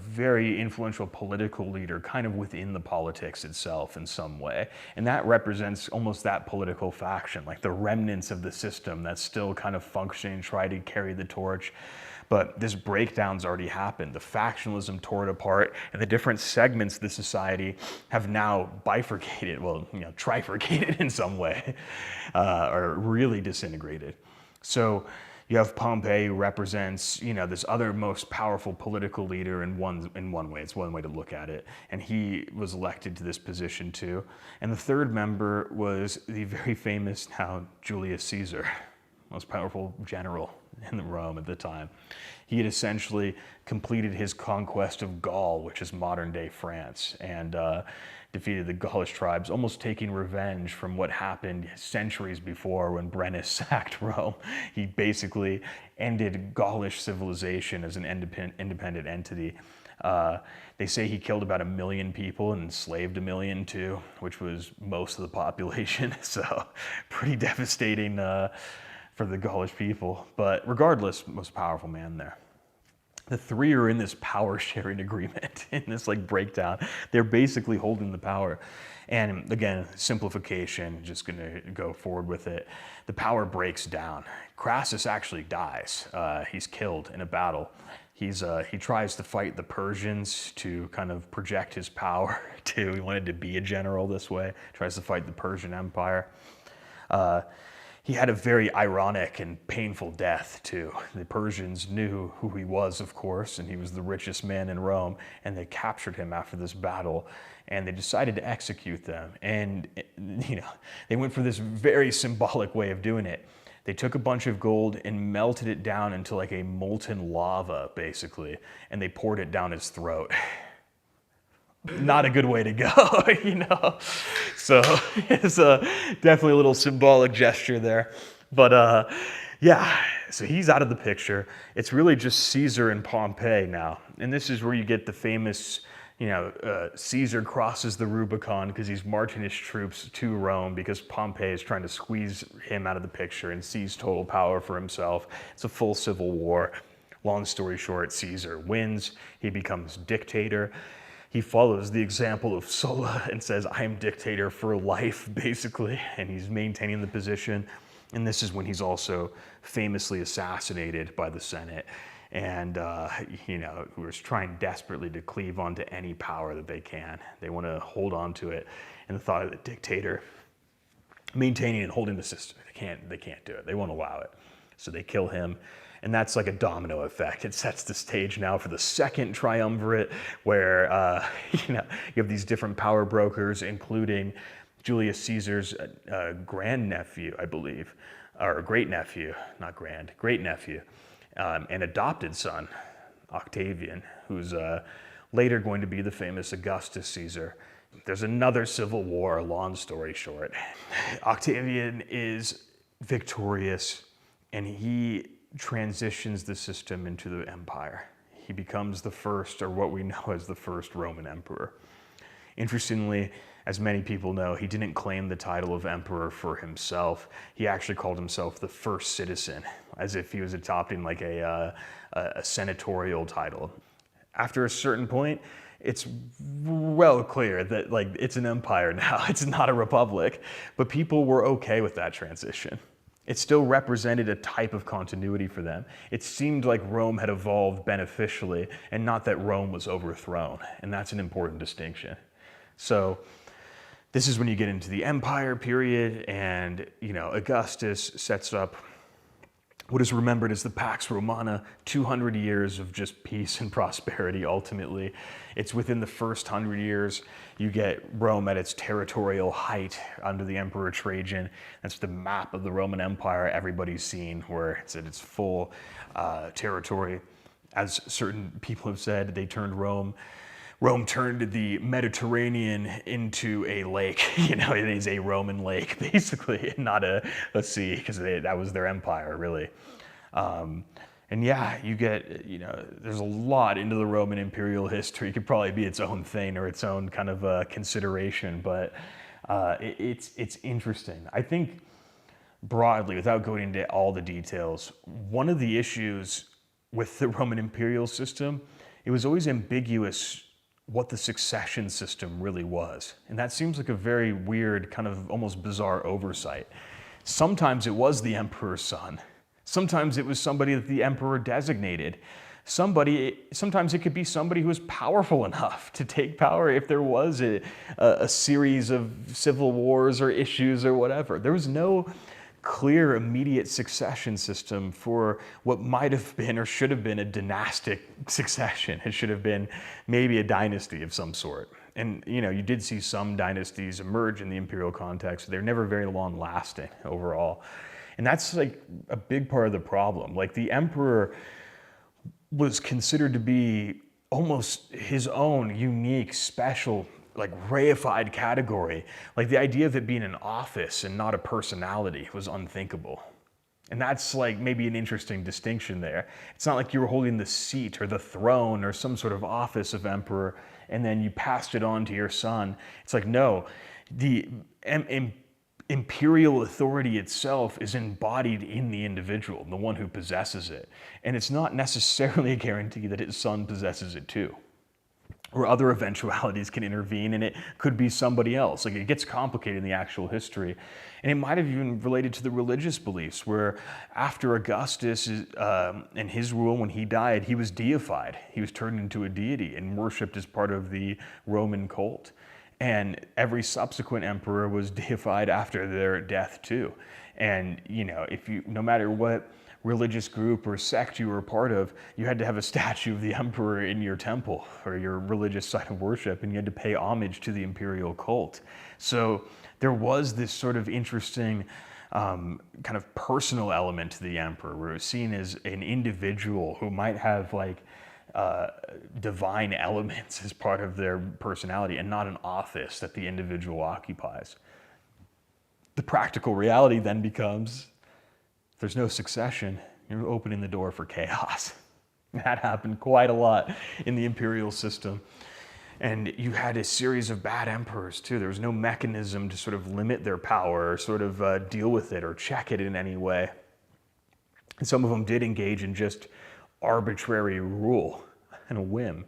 very influential political leader, kind of within the politics itself in some way. And that represents almost that political faction, like the remnants of the system that's still kind of functioning, try to carry the torch. But this breakdown's already happened. The factionalism tore it apart, and the different segments of the society have now bifurcated, trifurcated in some way, or really disintegrated. So you have Pompey, who represents, this other most powerful political leader in one way. It's one way to look at it. And he was elected to this position too. And the third member was the very famous now Julius Caesar, most powerful general in Rome at the time. He had essentially completed his conquest of Gaul, which is modern-day France, and defeated the Gaulish tribes, almost taking revenge from what happened centuries before when Brennus sacked Rome. He basically ended Gaulish civilization as an independent entity. They say he killed about 1 million people and enslaved 1 million too, which was most of the population. So pretty devastating for the Gaulish people. But regardless, most powerful man there. The three are in this power-sharing agreement, in this breakdown. They're basically holding the power. And again, simplification, just gonna go forward with it. The power breaks down. Crassus actually dies. He's killed in a battle. He tries to fight the Persians to kind of project his power He wanted to be a general this way. Tries to fight the Persian Empire. He had a very ironic and painful death, too. The Persians knew who he was, of course, and he was the richest man in Rome, and they captured him after this battle, and they decided to execute them. And, they went for this very symbolic way of doing it. They took a bunch of gold and melted it down into like a molten lava, basically, and they poured it down his throat. Not a good way to go, So it's definitely a little symbolic gesture there. But yeah, so he's out of the picture. It's really just Caesar and Pompey now. And this is where you get the famous, Caesar crosses the Rubicon because he's marching his troops to Rome because Pompey is trying to squeeze him out of the picture and seize total power for himself. It's a full civil war. Long story short, Caesar wins. He becomes dictator. He follows the example of Sulla and says, I am dictator for life, basically, and he's maintaining the position. And this is when he's also famously assassinated by the Senate and, who is trying desperately to cleave onto any power that they can. They want to hold on to it. And the thought of the dictator maintaining and holding the system, they can't do it. They won't allow it. So they kill him. And that's like a domino effect. It sets the stage now for the second triumvirate where, you have these different power brokers, including Julius Caesar's grandnephew, I believe, or great-nephew, not grand, great-nephew, and adopted son, Octavian, who's later going to be the famous Augustus Caesar. There's another civil war, long story short. Octavian is victorious, and he transitions the system into the empire. He becomes the first, or what we know as the first Roman emperor. Interestingly, as many people know, he didn't claim the title of emperor for himself. He actually called himself the first citizen, as if he was adopting like a senatorial title. After a certain point, it's well clear that like it's an empire now. It's not a republic, but people were okay with that transition. It still represented a type of continuity for them. It seemed like Rome had evolved beneficially and not that Rome was overthrown. And that's an important distinction. So this is when you get into the empire period and, Augustus sets up what is remembered as the Pax Romana, 200 years of just peace and prosperity, ultimately. It's within the first 100 years, you get Rome at its territorial height under the Emperor Trajan. That's the map of the Roman Empire everybody's seen, where it's at its full territory. As certain people have said, they turned Rome turned the Mediterranean into a lake. It is a Roman lake, basically, not a sea, because that was their empire, really. And yeah, you get, there's a lot into the Roman imperial history. It could probably be its own thing or its own kind of consideration, but it's interesting. I think broadly, without going into all the details, one of the issues with the Roman imperial system, it was always ambiguous what the succession system really was. And that seems like a very weird, kind of almost bizarre oversight. Sometimes it was the emperor's son. Sometimes it was somebody that the emperor designated. Sometimes it could be somebody who was powerful enough to take power if there was a series of civil wars or issues or whatever. There was no clear, immediate succession system for what might have been or should have been a dynastic succession. It should have been maybe a dynasty of some sort. And, you did see some dynasties emerge in the imperial context. They're never very long lasting overall. And that's like a big part of the problem. Like the emperor was considered to be almost his own unique, special, like reified category. Like the idea of it being an office and not a personality was unthinkable. And that's like maybe an interesting distinction there. It's not like you were holding the seat or the throne or some sort of office of emperor and then you passed it on to your son. It's like, no, the imperial authority itself is embodied in the individual, the one who possesses it. And it's not necessarily a guarantee that his son possesses it too. Or other eventualities can intervene, and it could be somebody else. Like, it gets complicated in the actual history. And it might have even related to the religious beliefs, where after Augustus and his rule, when he died, he was deified. He was turned into a deity and worshipped as part of the Roman cult. And every subsequent emperor was deified after their death too. And no matter what religious group or sect you were a part of, you had to have a statue of the emperor in your temple or your religious site of worship, and you had to pay homage to the imperial cult. So there was this sort of interesting kind of personal element to the emperor, where it was seen as an individual who might have divine elements as part of their personality and not an office that the individual occupies. The practical reality then becomes, if there's no succession, you're opening the door for chaos. That happened quite a lot in the imperial system. And you had a series of bad emperors too. There was no mechanism to sort of limit their power or sort of deal with it or check it in any way. And some of them did engage in just arbitrary rule and a whim.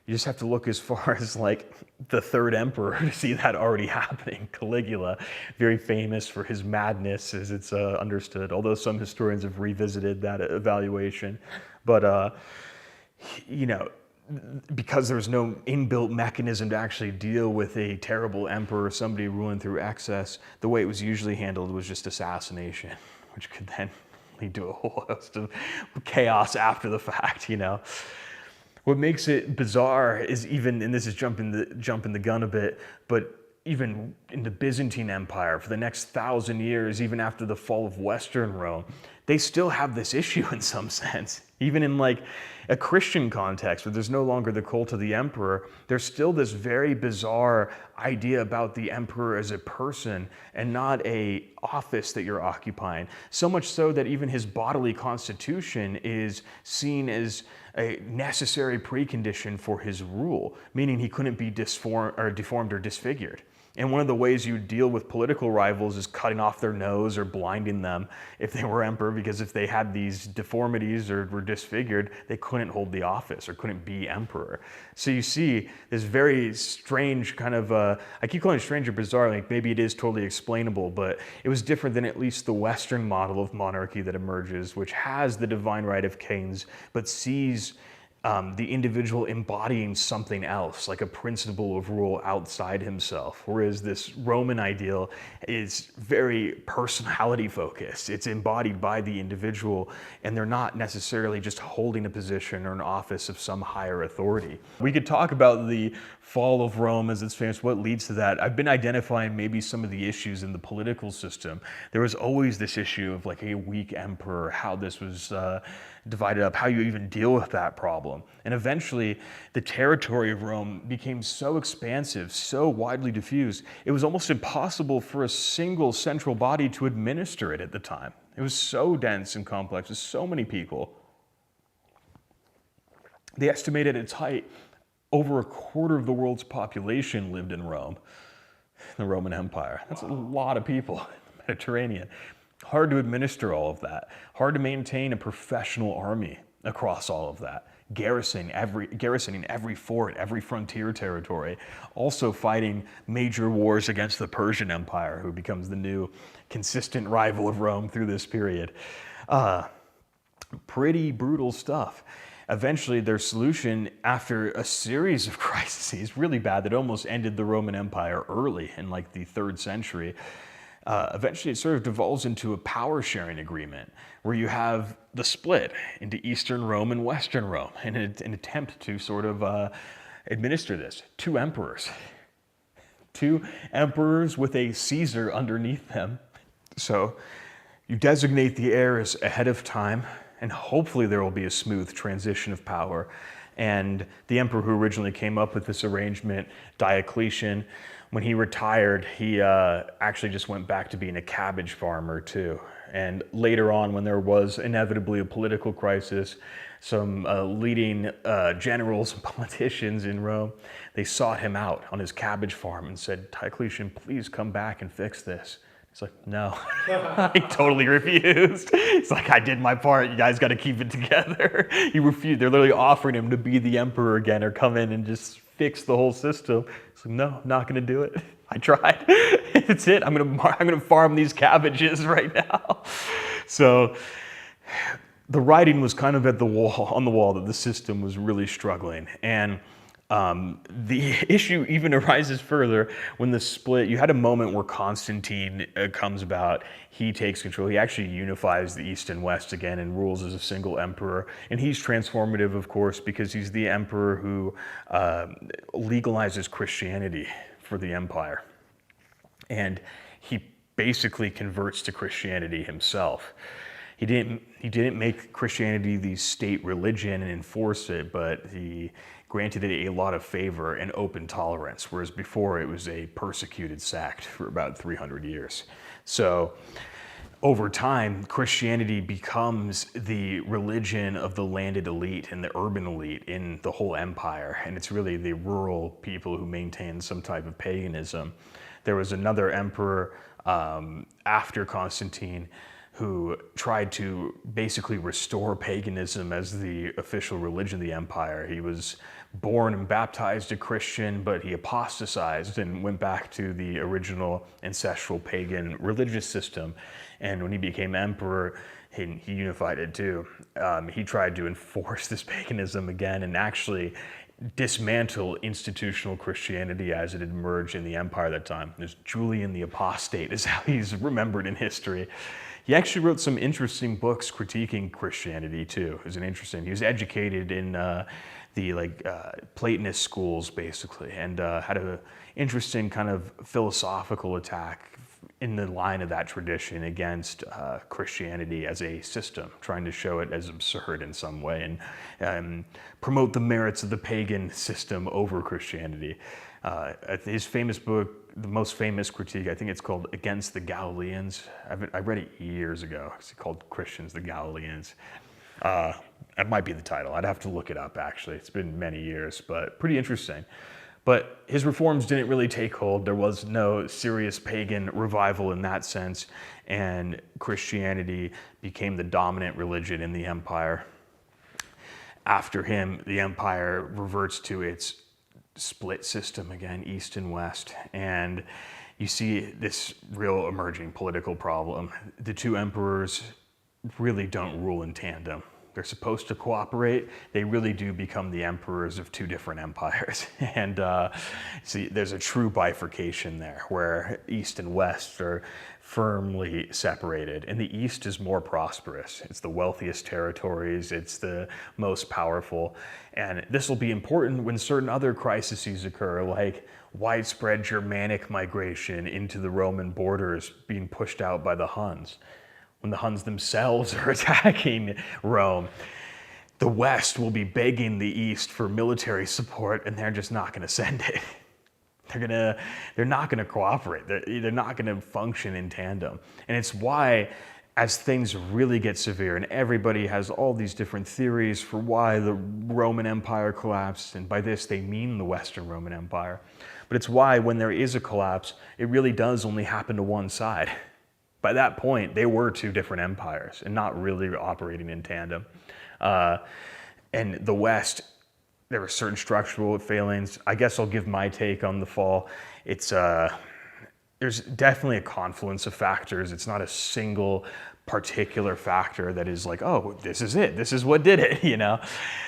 You just have to look as far as the third emperor to see that already happening. Caligula, very famous for his madness, as it's understood, although some historians have revisited that evaluation. But, because there's no inbuilt mechanism to actually deal with a terrible emperor, somebody ruling through excess, the way it was usually handled was just assassination, which could then lead to a whole host of chaos after the fact, What makes it bizarre is even, and this is jumping the gun a bit, but even in the Byzantine Empire, for the next 1,000 years, even after the fall of Western Rome, they still have this issue in some sense. Even in a Christian context, where there's no longer the cult of the emperor, there's still this very bizarre idea about the emperor as a person and not a office that you're occupying. So much so that even his bodily constitution is seen as a necessary precondition for his rule, meaning he couldn't be deformed or disfigured. And one of the ways you deal with political rivals is cutting off their nose or blinding them if they were emperor, because if they had these deformities or were disfigured, they couldn't hold the office or couldn't be emperor. So you see this very strange kind of, I keep calling it strange or bizarre, maybe it is totally explainable, but it was different than at least the Western model of monarchy that emerges, which has the divine right of kings, but sees the individual embodying something else, like a principle of rule outside himself. Whereas this Roman ideal is very personality focused. It's embodied by the individual, and they're not necessarily just holding a position or an office of some higher authority. We could talk about the fall of Rome as it's famous, what leads to that. I've been identifying maybe some of the issues in the political system. There was always this issue of a weak emperor, how this was divided up, how you even deal with that problem. And eventually, the territory of Rome became so expansive, so widely diffused, it was almost impossible for a single central body to administer it at the time. It was so dense and complex, with so many people. They estimated at its height, over a quarter of the world's population lived in Rome, the Roman Empire. That's a lot of people in the Mediterranean. Hard to administer all of that. Hard to maintain a professional army across all of that. Garrisoning every fort, every frontier territory. Also fighting major wars against the Persian Empire, who becomes the new consistent rival of Rome through this period. Pretty brutal stuff. Eventually, their solution, after a series of crises, really bad, that almost ended the Roman Empire early in the 3rd century, eventually it sort of devolves into a power-sharing agreement where you have the split into Eastern Rome and Western Rome in an attempt to sort of administer this. Two emperors with a Caesar underneath them. So you designate the heirs ahead of time, and hopefully there will be a smooth transition of power. And the emperor who originally came up with this arrangement, Diocletian, when he retired, he actually just went back to being a cabbage farmer too. And later on, when there was inevitably a political crisis, some leading generals and politicians in Rome, they sought him out on his cabbage farm and said, Diocletian, please come back and fix this. He's like, no, he totally refused. It's I did my part. You guys got to keep it together. He refused. They're literally offering him to be the emperor again or come in and just fix the whole system. He's like, no, I'm not going to do it. I tried. It's it. I'm going to farm these cabbages right now. So the writing was kind of on the wall that the system was really struggling. And The issue even arises further when the split. You had a moment where Constantine comes about. He takes control. He actually unifies the East and West again and rules as a single emperor. And he's transformative, of course, because he's the emperor who legalizes Christianity for the empire. And he basically converts to Christianity himself. He didn't make Christianity the state religion and enforce it, but he granted it a lot of favor and open tolerance, whereas before it was a persecuted sect for about 300 years. So over time, Christianity becomes the religion of the landed elite and the urban elite in the whole empire, and it's really the rural people who maintain some type of paganism. There was another emperor after Constantine who tried to basically restore paganism as the official religion of the empire. He was born and baptized a Christian, but he apostatized and went back to the original ancestral pagan religious system. And when he became emperor, he unified it too. He tried to enforce this paganism again and actually dismantle institutional Christianity as it had emerged in the empire at that time. There's Julian the Apostate is how he's remembered in history. He actually wrote some interesting books critiquing Christianity too. It was he was educated in the Platonist schools basically, and had an interesting kind of philosophical attack in the line of that tradition against Christianity as a system, trying to show it as absurd in some way and promote the merits of the pagan system over Christianity. His famous book, the most famous critique, I think it's called Against the Galileans. I read it years ago. It's called Christians, the Galileans. That might be the title. I'd have to look it up, actually. It's been many years, but pretty interesting. But his reforms didn't really take hold. There was no serious pagan revival in that sense, and Christianity became the dominant religion in the empire. After him, the empire reverts to its split system again, East and West, and you see this real emerging political problem. The two emperors really don't rule in tandem. They're supposed to cooperate. They really do become the emperors of two different empires. And see, there's a true bifurcation there where East and West are firmly separated. And the East is more prosperous. It's the wealthiest territories. It's the most powerful. And this will be important when certain other crises occur, like widespread Germanic migration into the Roman borders being pushed out by the Huns. When the Huns themselves are attacking Rome, the West will be begging the East for military support, and they're just not going to send it. They're not going to cooperate. They're not going to function in tandem. And it's why, as things really get severe, and everybody has all these different theories for why the Roman Empire collapsed, and by this they mean the Western Roman Empire. But it's why when there is a collapse, it really does only happen to one side. By that point, they were two different empires and not really operating in tandem. And the West, there were certain structural failings. I guess I'll give my take on the fall. There's definitely a confluence of factors. It's not a single particular factor that is like, oh, this is it. This is what did it, you know?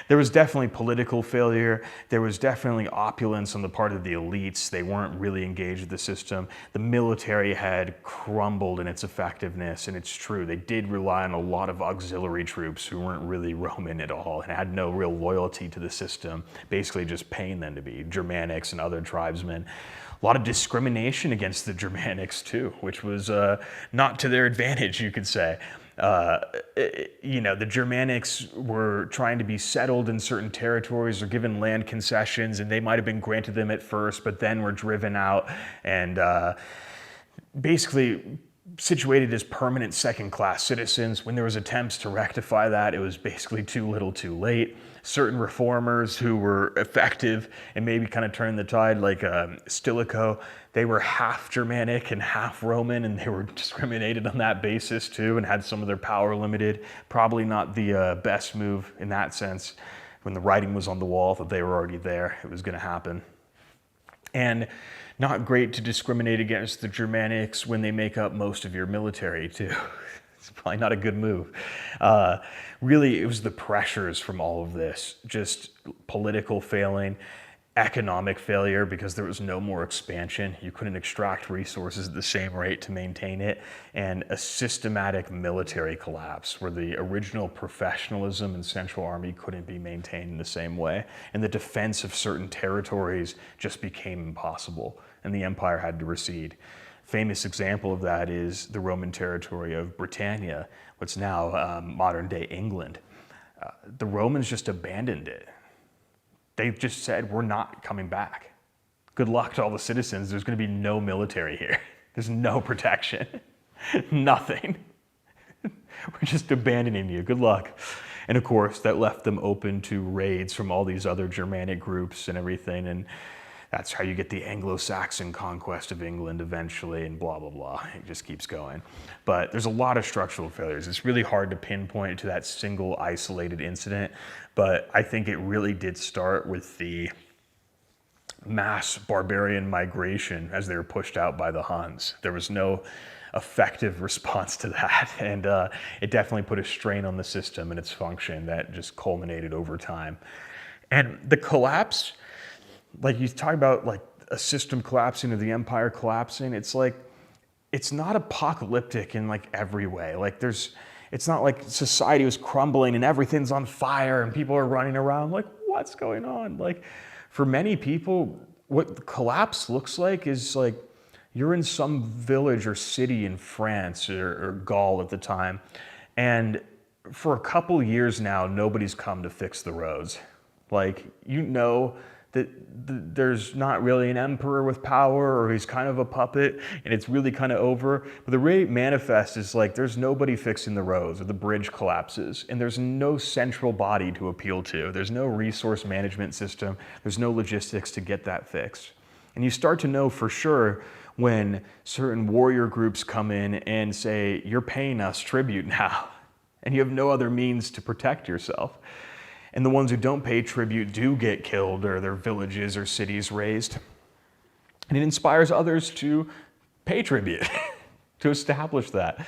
There was definitely political failure. There was definitely opulence on the part of the elites. They weren't really engaged with the system. The military had crumbled in its effectiveness, and it's true. They did rely on a lot of auxiliary troops who weren't really Roman at all and had no real loyalty to the system, basically just paying them to be Germanics and other tribesmen. A lot of discrimination against the Germanics too, which was not to their advantage, you could say. The Germanics were trying to be settled in certain territories or given land concessions, and they might have been granted them at first, but then were driven out and basically situated as permanent second-class citizens. When there was attempts to rectify that, it was basically too little too late. Certain reformers who were effective and maybe kind of turned the tide, like Stilicho, they were half Germanic and half Roman, and they were discriminated on that basis too and had some of their power limited. Probably not the best move in that sense. When the writing was on the wall that they were already there, it was going to happen. And not great to discriminate against the Germanics when they make up most of your military too. It's probably not a good move. Really, it was the pressures from all of this, just political failing, economic failure because there was no more expansion. You couldn't extract resources at the same rate to maintain it, and a systematic military collapse where the original professionalism in Central Army couldn't be maintained in the same way, and the defense of certain territories just became impossible, and the empire had to recede. Famous example of that is the Roman territory of Britannia, what's now modern day England. The Romans just abandoned it. They just said, we're not coming back. Good luck to all the citizens. There's going to be no military here. There's no protection. Nothing. We're just abandoning you. Good luck. And of course, that left them open to raids from all these other Germanic groups and everything. And that's how you get the Anglo-Saxon conquest of England eventually, and blah, blah, blah. It just keeps going. But there's a lot of structural failures. It's really hard to pinpoint to that single isolated incident, but I think it really did start with the mass barbarian migration as they were pushed out by the Huns. There was no effective response to that, and it definitely put a strain on the system and its function that just culminated over time. And the collapse, like you talk about like a system collapsing or the empire collapsing, it's like, it's not apocalyptic in like every way. Like it's not like society was crumbling and everything's on fire and people are running around like, what's going on? Like for many people, what the collapse looks like is like, you're in some village or city in France or Gaul at the time, and for a couple years now, nobody's come to fix the roads. Like, you know that there's not really an emperor with power, or he's kind of a puppet, and it's really kind of over. But the way it manifests is like there's nobody fixing the roads, or the bridge collapses, and there's no central body to appeal to. There's no resource management system. There's no logistics to get that fixed. And you start to know for sure when certain warrior groups come in and say, you're paying us tribute now, and you have no other means to protect yourself. And the ones who don't pay tribute do get killed or their villages or cities razed. And it inspires others to pay tribute, to establish that.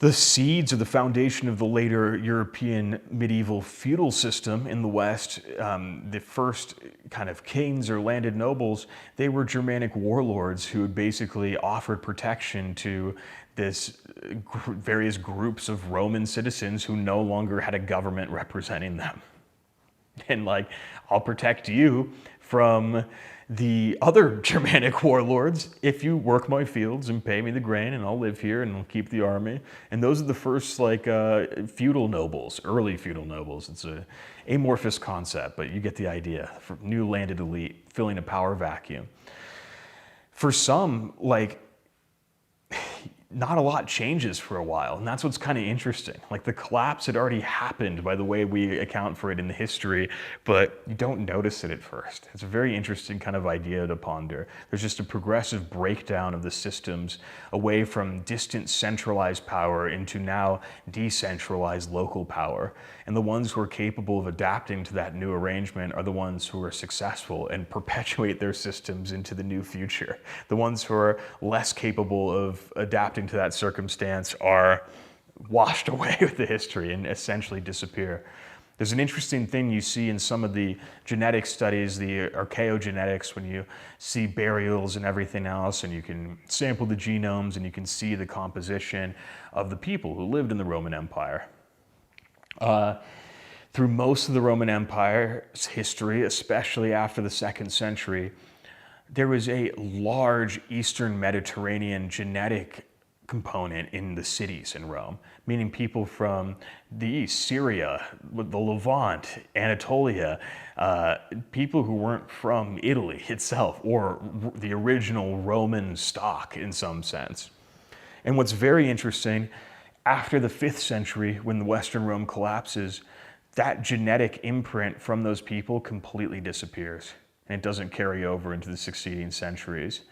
The seeds or the foundation of the later European medieval feudal system in the West, the first kind of kings or landed nobles, they were Germanic warlords who had basically offered protection to this various groups of Roman citizens who no longer had a government representing them. And like, I'll protect you from the other Germanic warlords if you work my fields and pay me the grain, and I'll live here and I'll keep the army. And those are the first like feudal nobles, early feudal nobles. It's a amorphous concept, but you get the idea. For new landed elite filling a power vacuum. For some, like, not a lot changes for a while, and that's what's kind of interesting. Like the collapse had already happened by the way we account for it in the history, but you don't notice it at first. It's a very interesting kind of idea to ponder. There's just a progressive breakdown of the systems away from distant centralized power into now decentralized local power. And the ones who are capable of adapting to that new arrangement are the ones who are successful and perpetuate their systems into the new future. The ones who are less capable of adapting to that circumstance are washed away with the history and essentially disappear. There's an interesting thing you see in some of the genetic studies, the archaeogenetics, when you see burials and everything else, and you can sample the genomes and you can see the composition of the people who lived in the Roman Empire. Through most of the Roman Empire's history, especially after the 2nd century, there was a large Eastern Mediterranean genetic component in the cities in Rome, meaning people from the East, Syria, the Levant, Anatolia, people who weren't from Italy itself or the original Roman stock in some sense. And what's very interesting, after the 5th century, when the Western Rome collapses, that genetic imprint from those people completely disappears, and it doesn't carry over into the succeeding centuries.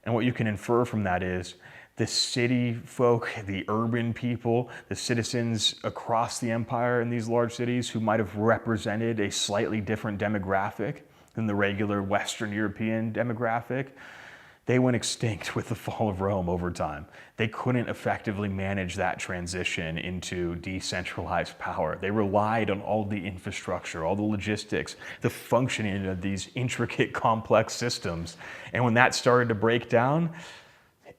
And what you can infer from that is the city folk, the urban people, the citizens across the empire in these large cities who might have represented a slightly different demographic than the regular Western European demographic, They went extinct with the fall of Rome over time. They couldn't effectively manage that transition into decentralized power. They relied on all the infrastructure, all the logistics, the functioning of these intricate, complex systems. And when that started to break down,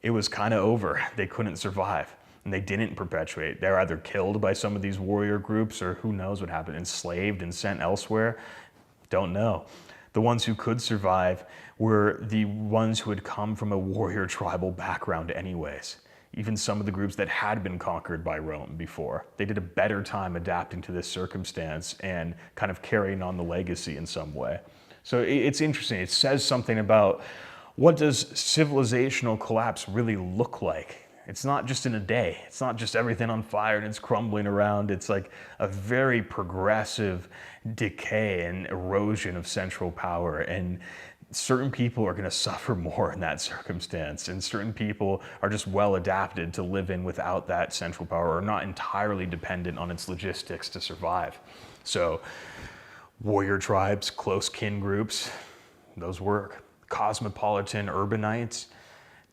it was kind of over. They couldn't survive. And they didn't perpetuate. They're either killed by some of these warrior groups, or who knows what happened, enslaved and sent elsewhere. Don't know. The ones who could survive were the ones who had come from a warrior tribal background anyways. Even some of the groups that had been conquered by Rome before. They did a better time adapting to this circumstance and kind of carrying on the legacy in some way. So it's interesting. It says something about what does civilizational collapse really look like? It's not just in a day. It's not just everything on fire and it's crumbling around. It's like a very progressive decay and erosion of central power. And certain people are going to suffer more in that circumstance. And certain people are just well adapted to living without that central power, or not entirely dependent on its logistics to survive. So warrior tribes, close kin groups, those work. Cosmopolitan urbanites,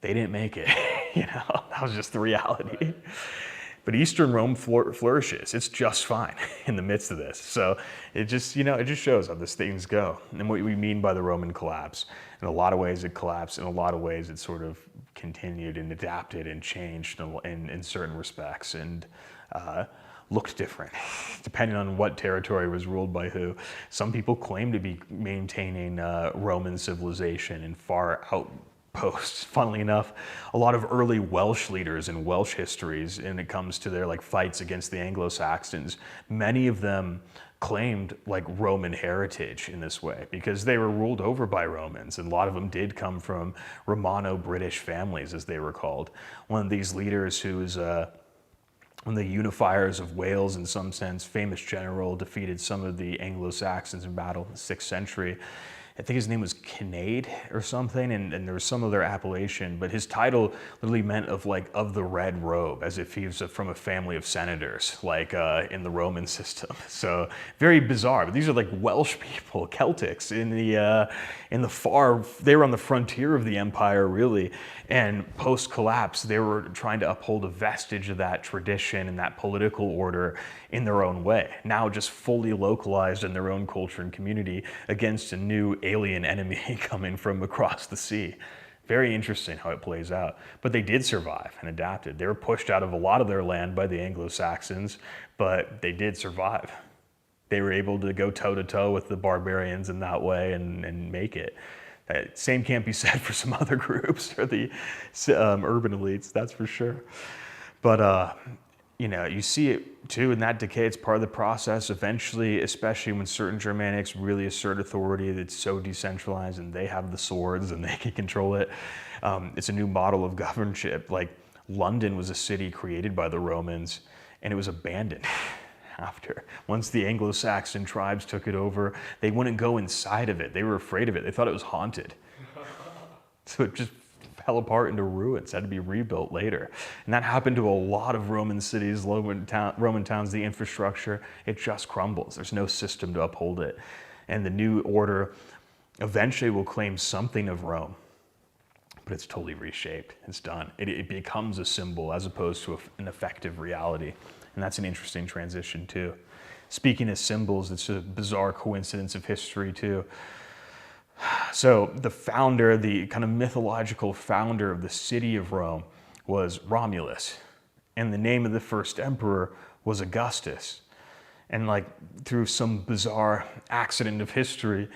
they didn't make it. That was just the reality. But Eastern Rome flourishes. It's just fine in the midst of this. So it just shows how these things go and what we mean by the Roman collapse. In a lot of ways it collapsed. In a lot of ways it sort of continued and adapted and changed in certain respects and looked different depending on what territory was ruled by who. Some people claim to be maintaining Roman civilization in far outposts. Funnily enough, a lot of early Welsh leaders in Welsh histories, and it comes to their fights against the Anglo-Saxons, many of them claimed Roman heritage in this way because they were ruled over by Romans, and a lot of them did come from Romano-British families, as they were called. One of these leaders, who is one of the unifiers of Wales in some sense, famous general, defeated some of the Anglo-Saxons in battle in the 6th century. I think his name was Kinnaid or something, and there was some other appellation, but his title literally meant of the red robe, as if he was from a family of senators, in the Roman system. So very bizarre. But these are Welsh people, Celtics in the far. They were on the frontier of the empire, really. And post-collapse, they were trying to uphold a vestige of that tradition and that political order in their own way. Now just fully localized in their own culture and community against a new alien enemy coming from across the sea. Very interesting how it plays out. But they did survive and adapted. They were pushed out of a lot of their land by the Anglo-Saxons, but they did survive. They were able to go toe-to-toe with the barbarians in that way and make it. Same can't be said for some other groups or the urban elites, that's for sure. But you see it too in that decay. It's part of the process. Eventually, especially when certain Germanics really assert authority that's so decentralized and they have the swords and they can control it, it's a new model of governorship. London was a city created by the Romans and it was abandoned. After. Once the Anglo-Saxon tribes took it over, they wouldn't go inside of it. They were afraid of it. They thought it was haunted. So it just fell apart into ruins, had to be rebuilt later. And that happened to a lot of Roman cities, Roman towns, the infrastructure, it just crumbles. There's no system to uphold it. And the new order eventually will claim something of Rome, but it's totally reshaped. It's done. It becomes a symbol as opposed to an effective reality. And that's an interesting transition too. Speaking of symbols, it's a bizarre coincidence of history too. So the founder, the kind of mythological founder of the city of Rome was Romulus. And the name of the first emperor was Augustus. And through some bizarre accident of history,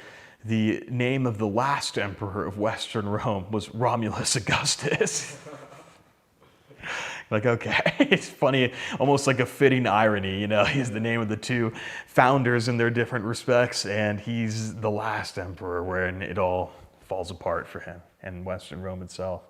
the name of the last emperor of Western Rome was Romulus Augustus. Okay, it's funny, almost like a fitting irony, he's the name of the two founders in their different respects, and he's the last emperor wherein it all falls apart for him and Western Rome itself.